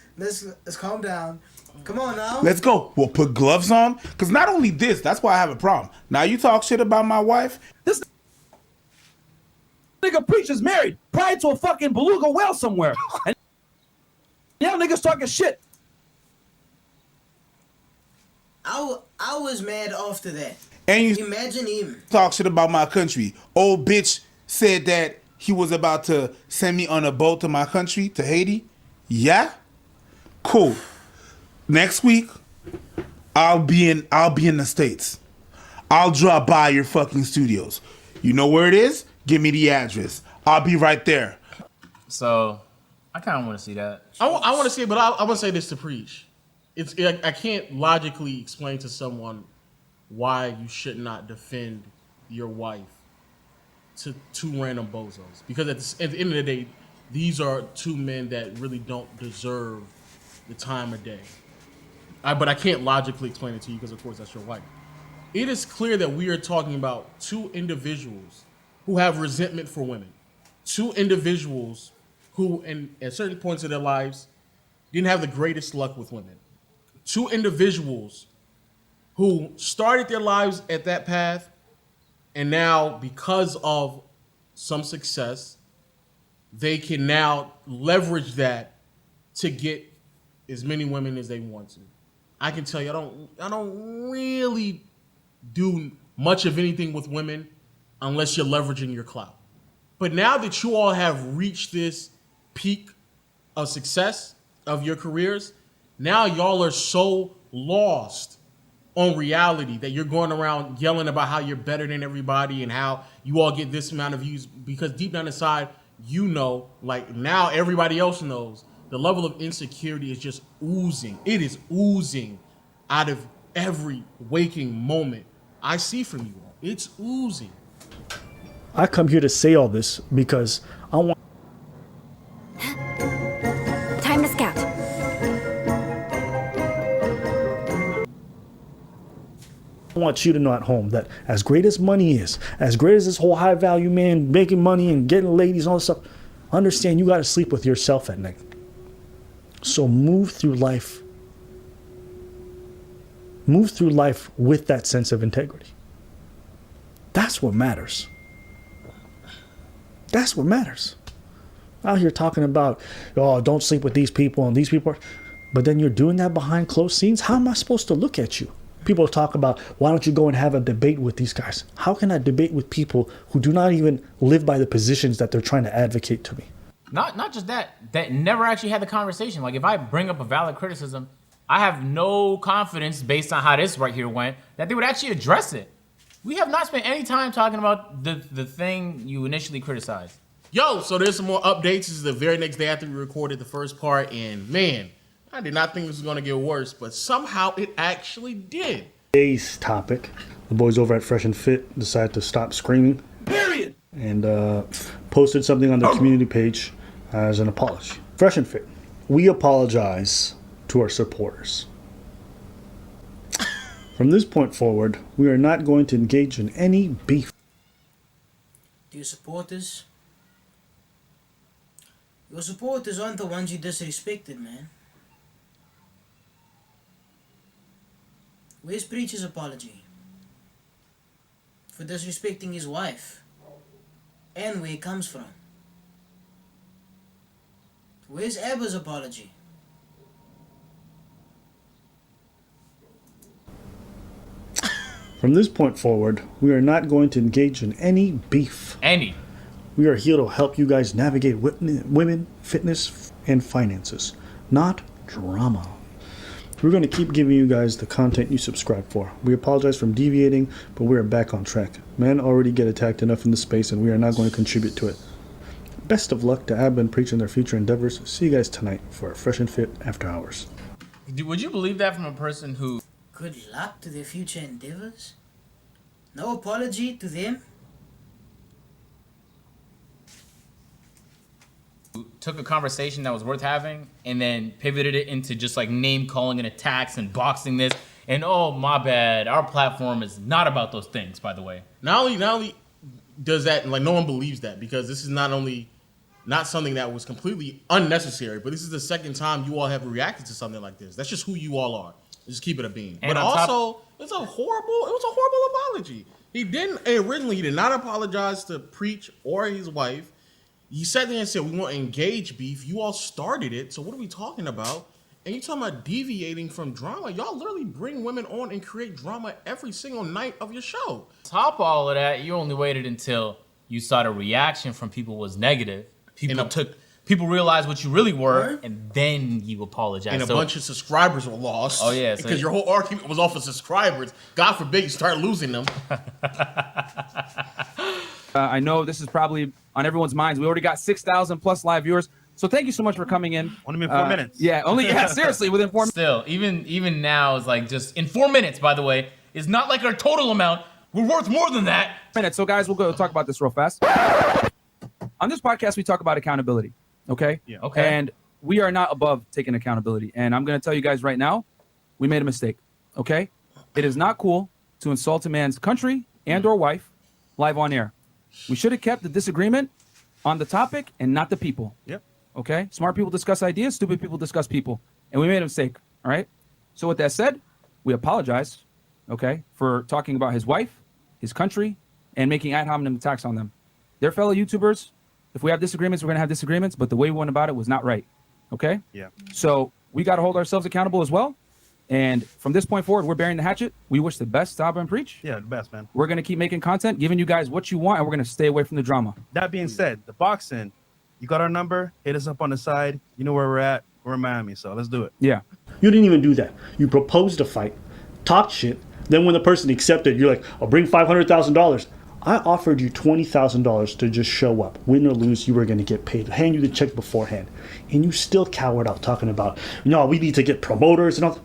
[SPEAKER 1] calm down. Come on now.
[SPEAKER 10] Let's go. We'll put gloves on. Because not only this, that's why I have a problem. Now you talk shit about my wife.
[SPEAKER 3] This nigga preacher's married, prior to a fucking beluga whale somewhere. And now niggas talking shit.
[SPEAKER 1] I was mad after that.
[SPEAKER 10] And you
[SPEAKER 1] imagine him
[SPEAKER 10] talk shit about my country. Old bitch said that he was about to send me on a boat to my country, to Haiti. Yeah? Cool. Next week, I'll be in the States. I'll drop by your fucking studios. You know where it is? Give me the address. I'll be right there.
[SPEAKER 2] So, I kind of want to see that.
[SPEAKER 4] I want to see it, but I want to say this to preach. I can't logically explain to someone why you should not defend your wife to two random bozos. Because at the end of the day, these are two men that really don't deserve the time of day. But I can't logically explain it to you because, of course, that's your wife. It is clear that we are talking about two individuals who have resentment for women. Two individuals who, at certain points of their lives, didn't have the greatest luck with women. Two individuals who started their lives at that path, and now, because of some success, they can now leverage that to get as many women as they want to. I can tell you, I don't really do much of anything with women unless you're leveraging your clout. But now that you all have reached this peak of success of your careers, now y'all are so lost on reality that you're going around yelling about how you're better than everybody and how you all get this amount of views, because deep down inside, you know, like now everybody else knows, the level of insecurity is just oozing. It is oozing out of every waking moment I see from you all. It's oozing.
[SPEAKER 5] I come here to say all this because I want
[SPEAKER 11] Time to scout.
[SPEAKER 5] I want you to know at home that as great as money is, as great as this whole high value man making money and getting ladies and all this stuff, understand you got to sleep with yourself at night. So move through life. Move through life with that sense of integrity. That's what matters. That's what matters. Out here talking about, oh, don't sleep with these people and these people. But then you're doing that behind closed scenes. How am I supposed to look at you? People talk about, why don't you go and have a debate with these guys? How can I debate with people who do not even live by the positions that they're trying to advocate to me?
[SPEAKER 2] Not just that never actually had the conversation. Like, if I bring up a valid criticism, I have no confidence, based on how this right here went, that they would actually address it. We have not spent any time talking about the thing you initially criticized.
[SPEAKER 4] Yo, so there's some more updates. This is the very next day after we recorded the first part, and man, I did not think this was going to get worse, but somehow it actually did.
[SPEAKER 5] Today's topic, the boys over at Fresh and Fit decided to stop screaming.
[SPEAKER 3] Period.
[SPEAKER 5] And posted something on their community page as an apology. Fresh and Fit, we apologize to our supporters. From this point forward, we are not going to engage in any beef.
[SPEAKER 1] To your supporters, your supporters aren't the ones you disrespected, man. Where's Preacher's apology? For disrespecting his wife. And where he comes from. Where's Abba's apology?
[SPEAKER 5] From this point forward, we are not going to engage in any beef. We are here to help you guys navigate women, fitness, and finances, not drama. We're going to keep giving you guys the content you subscribe for. We apologize for deviating, but we are back on track. Men already get attacked enough in the space, and we are not going to contribute to it. Best of luck to Abba and Preach in their future endeavors. See you guys tonight for our Fresh and Fit After Hours.
[SPEAKER 2] Would you believe that from a person who...
[SPEAKER 1] Good luck to their future endeavors? No apology to them?
[SPEAKER 2] took a conversation that was worth having and then pivoted it into just like name calling and attacks and boxing this. And oh, my bad. Our platform is not about those things, by the way.
[SPEAKER 4] Not only does that, like, no one believes that, because this is not something that was completely unnecessary, but this is the second time you all have reacted to something like this. That's just who you all are. Just keep it a bean.
[SPEAKER 2] And
[SPEAKER 4] but also, it was a horrible apology. He did not apologize to Preach or his wife. He sat there and said, we want to engage beef. You all started it, so what are we talking about? And you talking about deviating from drama. Y'all literally bring women on and create drama every single night of your show.
[SPEAKER 2] Top all of that, you only waited until you saw the reaction from people was negative. People realized what you really were, and then you apologized.
[SPEAKER 4] And a bunch of subscribers were lost.
[SPEAKER 2] Oh, yeah.
[SPEAKER 4] Because your whole argument was off of subscribers. God forbid you start losing them.
[SPEAKER 3] I know this is probably on everyone's minds. We already got 6,000 plus live viewers. So thank you so much for coming in.
[SPEAKER 8] Only been 4 minutes.
[SPEAKER 3] Yeah, seriously, within 4 minutes.
[SPEAKER 2] Still, even now, it's like just in 4 minutes, by the way, is not like our total amount. We're worth more than that.
[SPEAKER 3] So guys, we'll go talk about this real fast. On this podcast, we talk about accountability. Okay?
[SPEAKER 8] Yeah.
[SPEAKER 2] Okay.
[SPEAKER 3] And we are not above taking accountability. And I'm going to tell you guys right now, we made a mistake. Okay? It is not cool to insult a man's country and or wife live on air. We should have kept the disagreement on the topic and not the people.
[SPEAKER 8] Yep.
[SPEAKER 3] Okay? Smart people discuss ideas, stupid people discuss people. And we made a mistake. All right? So with that said, we apologize, okay, for talking about his wife, his country, and making ad hominem attacks on them. They're fellow YouTubers. If we have disagreements, we're going to have disagreements, but the way we went about it was not right. Okay?
[SPEAKER 8] Yeah.
[SPEAKER 3] So we got to hold ourselves accountable as well. And from this point forward, we're bearing the hatchet. We wish the best to Abba and Preach.
[SPEAKER 8] Yeah, the best, man.
[SPEAKER 3] We're going to keep making content, giving you guys what you want, and we're going to stay away from the drama.
[SPEAKER 8] That being said, the boxing, you got our number. Hit us up on the side. You know where we're at. We're in Miami, so let's do it.
[SPEAKER 3] Yeah.
[SPEAKER 5] You didn't even do that. You proposed a fight, talked shit. Then when the person accepted, you're like, I'll bring $500,000. I offered you $20,000 to just show up. Win or lose, you were going to get paid. Hand you the check beforehand. And you still cowered out talking about, no, we need to get promoters and all.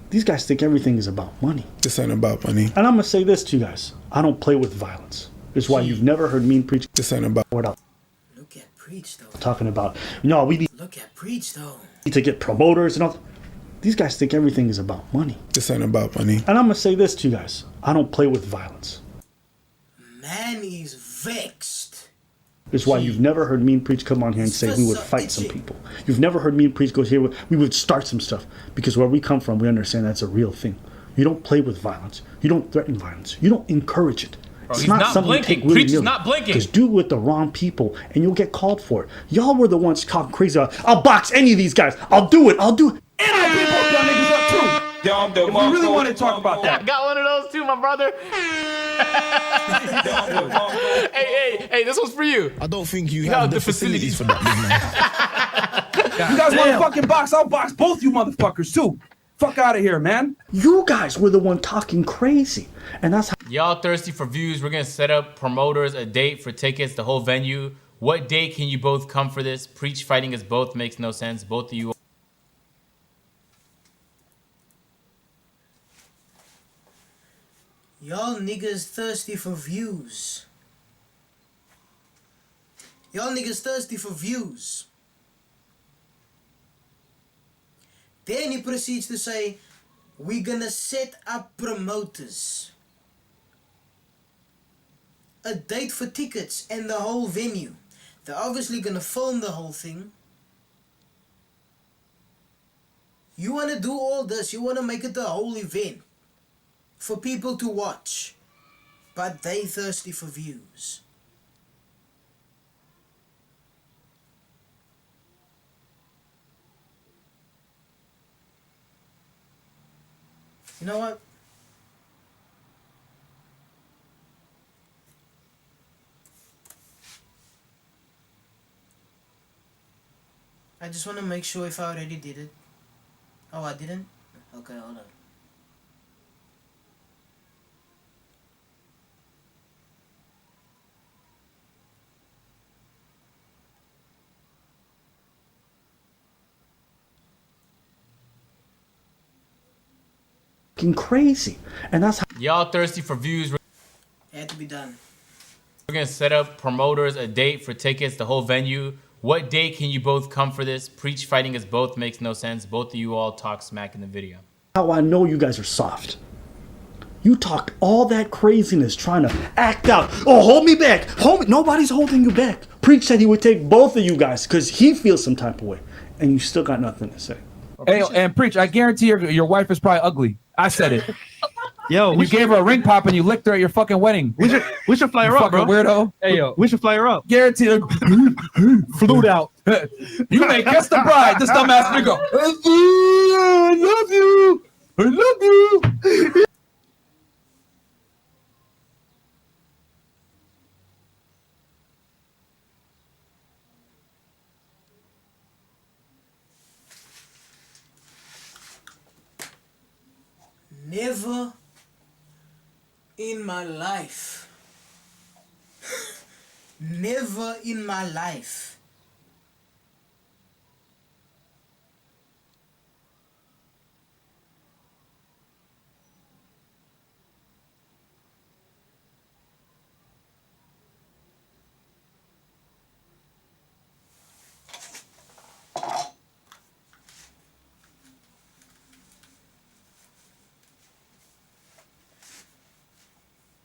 [SPEAKER 5] These guys think everything is about money.
[SPEAKER 10] This ain't about money.
[SPEAKER 5] And I'm going to say this to you guys. I don't play with violence. It's why you've never heard me preach.
[SPEAKER 10] This ain't about
[SPEAKER 1] Look at Preach, though.
[SPEAKER 5] Talking about, no, we need
[SPEAKER 1] Look at Preach, though.
[SPEAKER 5] to get promoters and all. These guys think everything is about money.
[SPEAKER 10] This ain't about money.
[SPEAKER 5] And I'm going to say this to you guys. I don't play with violence.
[SPEAKER 1] Man is vexed.
[SPEAKER 5] It's why you've never heard me and Preach come on here and say we would fight some people. You've never heard me and Preach go here, we would start some stuff. Because where we come from, we understand that's a real thing. You don't play with violence. You don't threaten violence. You don't encourage it.
[SPEAKER 2] Bro, he's not blinking. Preach is not blinking.
[SPEAKER 5] Just do it with the wrong people and you'll get called for it. Y'all were the ones talking crazy about, I'll box any of these guys. I'll do it. And our people done niggas up too.
[SPEAKER 3] If we really want to talk about that.
[SPEAKER 2] I got one of those too, my brother. hey, this one's for you.
[SPEAKER 11] I don't think you have the facilities for that, big man.
[SPEAKER 3] You guys want to fucking box? I'll box both you motherfuckers too. Fuck out of here, man.
[SPEAKER 5] You guys were the one talking crazy. And that's how
[SPEAKER 2] Y'all thirsty for views. We're going to set up promoters, a date for tickets, the whole venue. What day can you both come for this? Preach fighting us both makes no sense. Both of you
[SPEAKER 1] Y'all niggas thirsty for views. Y'all niggas thirsty for views. Then he proceeds to say, we're gonna set up promoters. A date for tickets and the whole venue. They're obviously gonna film the whole thing. You wanna do all this, you wanna make it the whole event for people to watch, but they thirsty for views. You know what? I just want to make sure if I already did it. Oh, I didn't? Okay, hold on.
[SPEAKER 5] Crazy. And that's how
[SPEAKER 2] Y'all thirsty for views.
[SPEAKER 1] It had to be done.
[SPEAKER 2] We're gonna set up promoters, a date for tickets, the whole venue. What day can you both come for this? Preach fighting us both makes no sense. Both of you all talk smack in the video.
[SPEAKER 5] how I know you guys are soft. You talked all that craziness trying to act out. Oh, hold me back. Hold me. Nobody's holding you back. Preach said he would take both of you guys because he feels some type of way. And you still got nothing to say.
[SPEAKER 3] Hey, and Preach, I guarantee your wife is probably ugly. I said it.
[SPEAKER 8] Yo,
[SPEAKER 3] you gave her a ring pop and you licked her at your fucking wedding.
[SPEAKER 8] We should fly her
[SPEAKER 3] You
[SPEAKER 8] up, bro.
[SPEAKER 3] fucking weirdo.
[SPEAKER 8] Hey, yo, we should fly her up.
[SPEAKER 3] Guarantee her. Flued out. You may kiss the bride. This dumbass nigga. I love you. I love you.
[SPEAKER 1] Never in my life, never in my life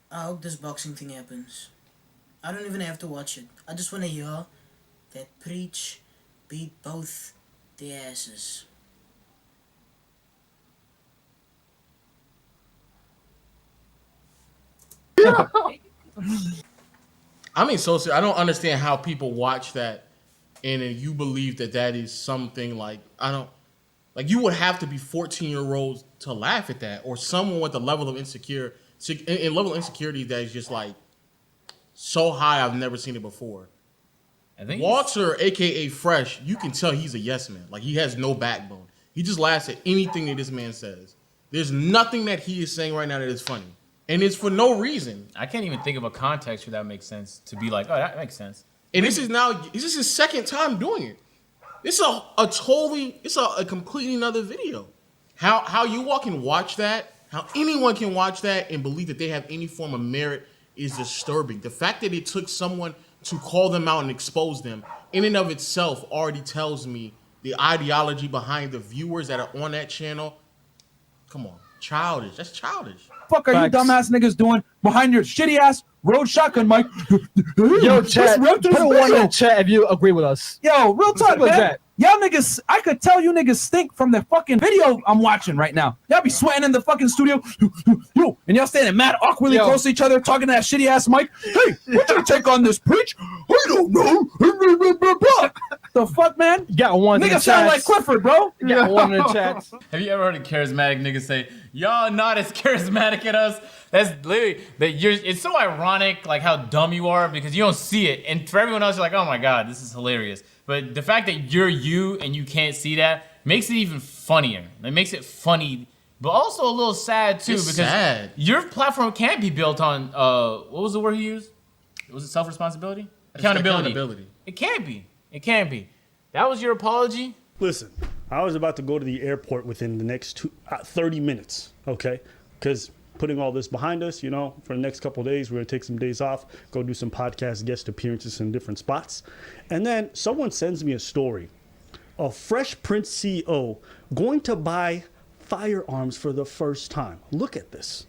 [SPEAKER 1] I hope this boxing thing happens. I don't even have to watch it. I just want to hear that Preach beat both their asses.
[SPEAKER 4] I mean, so I don't understand how people watch that and then you believe that that is something like, I don't, like you would have to be 14-year-olds to laugh at that, or someone with a level of insecurity that is just like so high I've never seen it before.
[SPEAKER 2] I think
[SPEAKER 4] Walter, aka Fresh, you can tell he's a yes man. Like he has no backbone. He just laughs at anything that this man says. There's nothing that he is saying right now that is funny. And it's for no reason.
[SPEAKER 2] I can't even think of a context where that makes sense to be like, oh, that makes sense.
[SPEAKER 4] And this is his second time doing it. It's a completely another video. How you all can watch that, how anyone can watch that and believe that they have any form of merit is disturbing. The fact that it took someone to call them out and expose them in and of itself already tells me the ideology behind the viewers that are on that channel. Come on, childish. That's childish.
[SPEAKER 3] Fuck are you dumbass niggas doing behind your shitty ass Rode shotgun mic?
[SPEAKER 12] Yo, chat, put a one in the chat if you agree with us.
[SPEAKER 3] Yo, real talk,
[SPEAKER 12] Like
[SPEAKER 3] man.
[SPEAKER 12] that.
[SPEAKER 3] Y'all niggas, I could tell you niggas stink from the fucking video I'm watching right now. Y'all be sweating in the fucking studio. Yo, and y'all standing mad awkwardly close to each other, talking to that shitty ass mic. Hey, what's your take on this, Preach? I don't know. The fuck, man?
[SPEAKER 12] You got one.
[SPEAKER 3] Niggas sound like Clifford, bro.
[SPEAKER 12] You got one in the chat.
[SPEAKER 2] Have you ever heard a charismatic nigga say, y'all not as charismatic as us? That's literally, it's so ironic, like how dumb you are because you don't see it. And for everyone else, you're like, oh my God, this is hilarious. But the fact that you're you and you can't see that makes it even funnier. It makes it funny, but also a little sad too,
[SPEAKER 4] It's
[SPEAKER 2] because
[SPEAKER 4] sad.
[SPEAKER 2] your platform can't be built on, what was the word he used? Was it self-responsibility? Accountability. It can't be. It can't be. That was your apology?
[SPEAKER 5] Listen, I was about to go to the airport within the next 30 minutes, okay? Because putting all this behind us, you know, for the next couple of days. We're going to take some days off, go do some podcast guest appearances in different spots. And then someone sends me a story. A Fresh Prince CEO going to buy firearms for the first time. Look at this.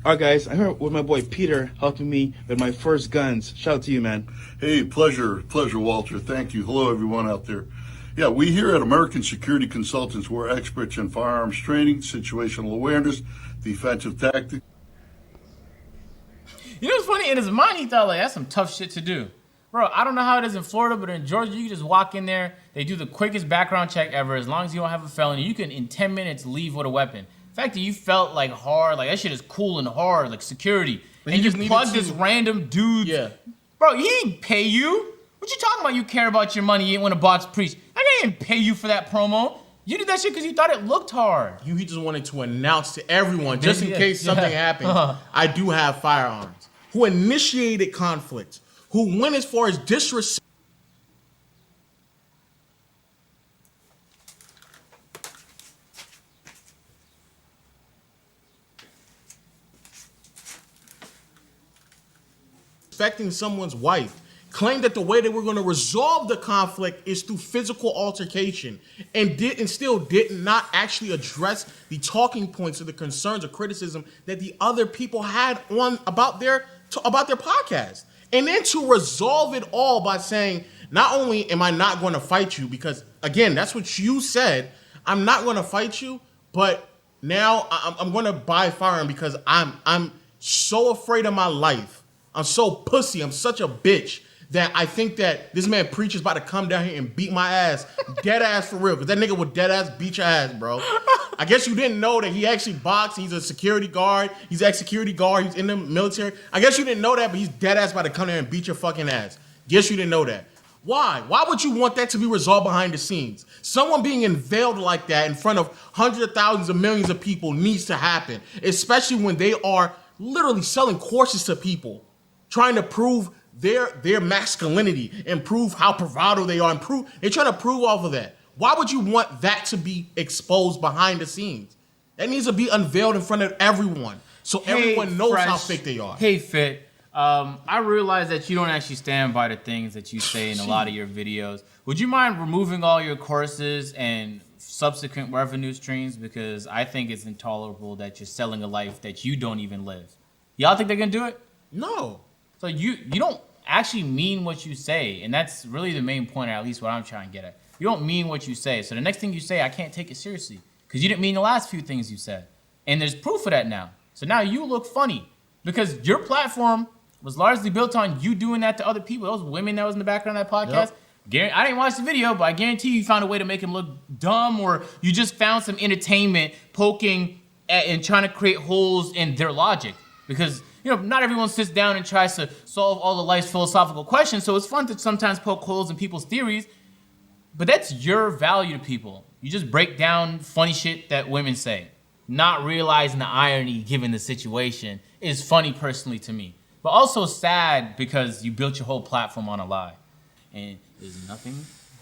[SPEAKER 8] All right, guys, I'm here with my boy Peter helping me with my first guns. Shout out to you, man.
[SPEAKER 13] Hey, pleasure, Walter. Thank you. Hello, everyone out there. Yeah, we here at American Security Consultants, we're experts in firearms training, situational awareness, defensive tactics.
[SPEAKER 2] You know what's funny? In his mind, he thought, like, that's some tough shit to do. Bro, I don't know how it is in Florida, but in Georgia, you can just walk in there. They do the quickest background check ever. As long as you don't have a felony, you can, in 10 minutes, leave with a weapon. The fact that you felt like hard, like that shit is cool and hard, like security. And you just plug this random dude.
[SPEAKER 4] Yeah.
[SPEAKER 2] Bro, he didn't pay you. What you talking about? You care about your money. You ain't want to box preach. I didn't pay you for that promo. You did that shit because you thought it looked hard.
[SPEAKER 4] He just wanted to announce to everyone, just in case something happened, I do have firearms. Who initiated conflict. Who went as far as disrespect. Respecting someone's wife. Claimed that the way that we're going to resolve the conflict is through physical altercation, and still did not actually address the talking points or the concerns or criticism that the other people had about their podcast. And then to resolve it all by saying, not only am I not going to fight you, because again, that's what you said, I'm not going to fight you, but now I'm going to buy a firearm because I'm so afraid of my life. I'm so pussy. I'm such a bitch that I think that this man Preacher's about to come down here and beat my ass, dead ass for real, because that nigga would dead ass beat your ass, bro. I guess you didn't know that he actually boxed. He's a security guard. He's ex-security guard. He's in the military. I guess you didn't know that, but he's dead ass about to come there and beat your fucking ass. Guess you didn't know that. Why? Why would you want that to be resolved behind the scenes? Someone being unveiled like that in front of hundreds of thousands of millions of people needs to happen, especially when they are literally selling courses to people, trying to prove their masculinity and prove how bravado they are. They're trying to prove off of that. Why would you want that to be exposed behind the scenes? That needs to be unveiled in front of everyone, so everyone knows how fake they are.
[SPEAKER 2] Hey, Fit. I realize that you don't actually stand by the things that you say in a lot of your videos. Would you mind removing all your courses and subsequent revenue streams? Because I think it's intolerable that you're selling a life that you don't even live. Y'all think they're gonna do it?
[SPEAKER 4] No.
[SPEAKER 2] So you don't actually mean what you say, and that's really the main point, or at least what I'm trying to get at. You don't mean what you say. So the next thing you say, I can't take it seriously because you didn't mean the last few things you said. And there's proof of that now. So now you look funny because your platform was largely built on you doing that to other people. Those women that was in the background of that podcast. Yep. I didn't watch the video, but I guarantee you found a way to make him look dumb, or you just found some entertainment poking at and trying to create holes in their logic. Because, you know, not everyone sits down and tries to solve all the life's philosophical questions. So it's fun to sometimes poke holes in people's theories. But that's your value to people. You just break down funny shit that women say. Not realizing the irony given the situation is funny personally to me. But also sad because you built your whole platform on a lie. And there's nothing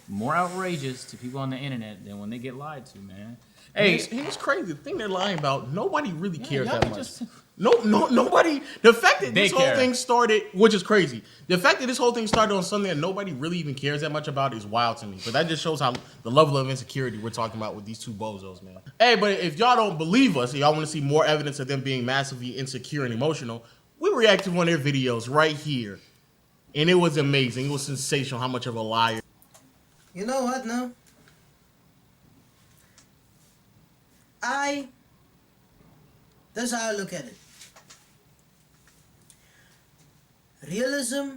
[SPEAKER 2] more outrageous to people on the internet than when they get lied to, man.
[SPEAKER 4] Hey, it's crazy. The thing they're lying about, nobody really cares that much. Nobody. The fact that this whole thing started, which is crazy, the fact that this whole thing started on something that nobody really even cares that much about is wild to me. But that just shows how the level of insecurity we're talking about with these two bozos, man. Hey, but if y'all don't believe us, and y'all want to see more evidence of them being massively insecure and emotional, we reacted to one of their videos right here, and it was amazing. It was sensational how much of a liar.
[SPEAKER 1] You know what now? That's how I look at it. Realism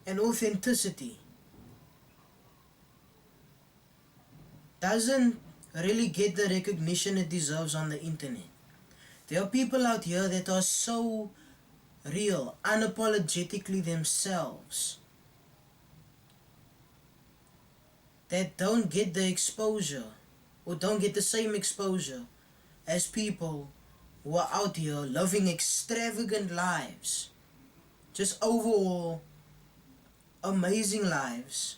[SPEAKER 1] and authenticity doesn't really get the recognition it deserves on the internet. There are people out here that are so real, unapologetically themselves, that don't get the exposure or don't get the same exposure as people who are out here living extravagant lives, just overall amazing lives,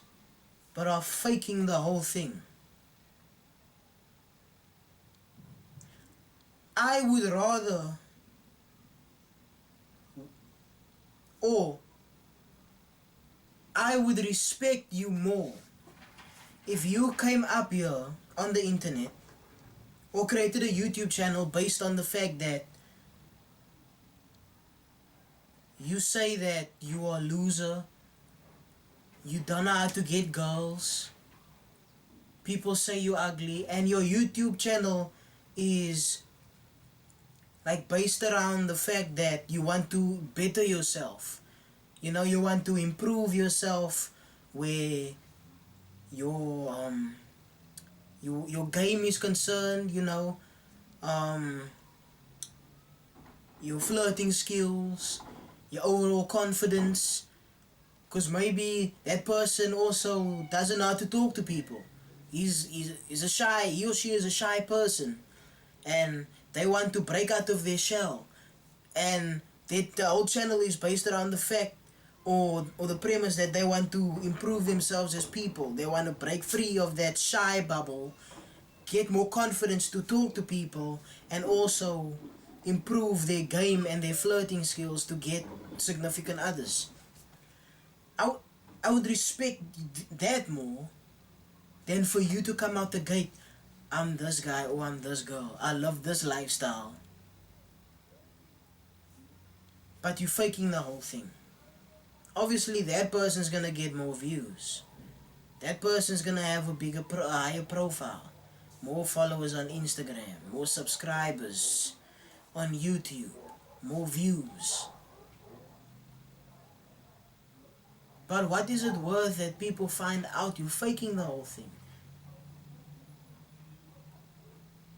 [SPEAKER 1] but are faking the whole thing. I would rather Or I would respect you more if you came up here on the internet or created a YouTube channel based on the fact that you say that you are a loser, you don't know how to get girls, people say you're ugly, and your YouTube channel is like based around the fact that you want to better yourself. You know, you want to improve yourself where your game is concerned, you know, your flirting skills, your overall confidence, because maybe that person also doesn't know how to talk to people. He or she is a shy person, and they want to break out of their shell, and the whole channel is based around the fact or the premise that they want to improve themselves as people. They want to break free of that shy bubble, get more confidence to talk to people, and also improve their game and their flirting skills to get significant others. I would respect that more than for you to come out the gate, I'm this guy or I'm this girl, I love this lifestyle. But you're faking the whole thing. Obviously that person's gonna get more views. That person's gonna have a higher profile, more followers on Instagram, more subscribers on YouTube, more views. But what is it worth that people find out you're faking the whole thing?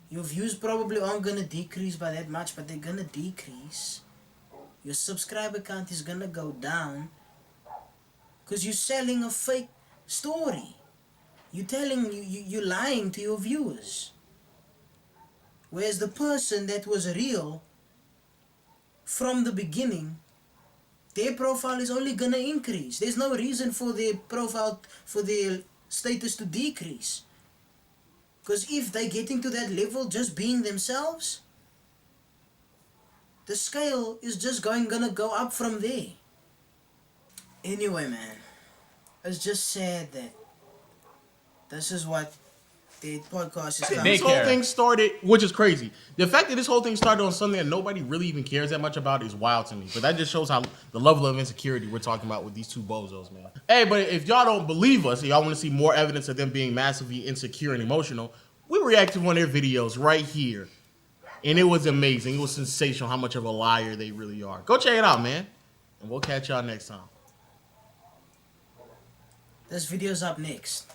[SPEAKER 1] Your views probably aren't gonna decrease by that much, but they're gonna decrease. Your subscriber count is gonna go down because you're selling a fake story. You're lying to your viewers. Whereas the person that was real from the beginning, their profile is only gonna increase. There's no reason for their profile, for their status to decrease. Because if they're getting to that level just being themselves, the scale is just gonna go up from there. Anyway, man, it's just sad that this is what the podcast is coming.
[SPEAKER 4] This whole thing started, which is crazy. The fact that this whole thing started on something that nobody really even cares that much about is wild to me. But that just shows how the level of insecurity we're talking about with these two bozos, man. Hey, but if y'all don't believe us, y'all want to see more evidence of them being massively insecure and emotional, we reacted to one of their videos right here. And it was amazing. It was sensational how much of a liar they really are. Go check it out, man. And we'll catch y'all next time.
[SPEAKER 1] This video's up next.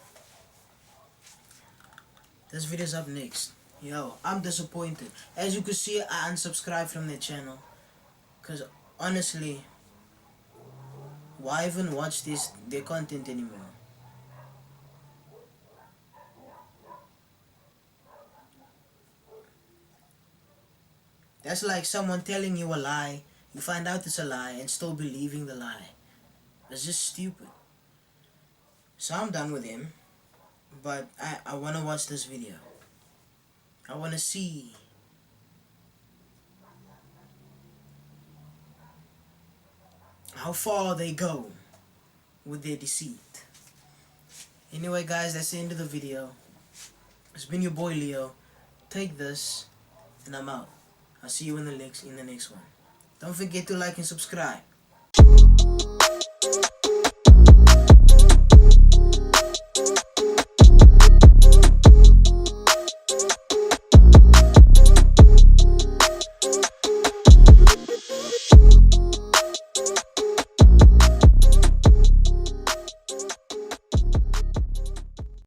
[SPEAKER 1] Yo, I'm disappointed. As you can see, I unsubscribed from their channel. Because honestly, why even watch their content anymore? That's like someone telling you a lie, you find out it's a lie and still believing the lie. It's just stupid. So I'm done with him, but I want to watch this video. I want to see how far they go with their deceit. Anyway guys, that's the end of the video. It's been your boy Leo. Take this and I'm out. I'll see you in the next one. Don't forget to like and subscribe.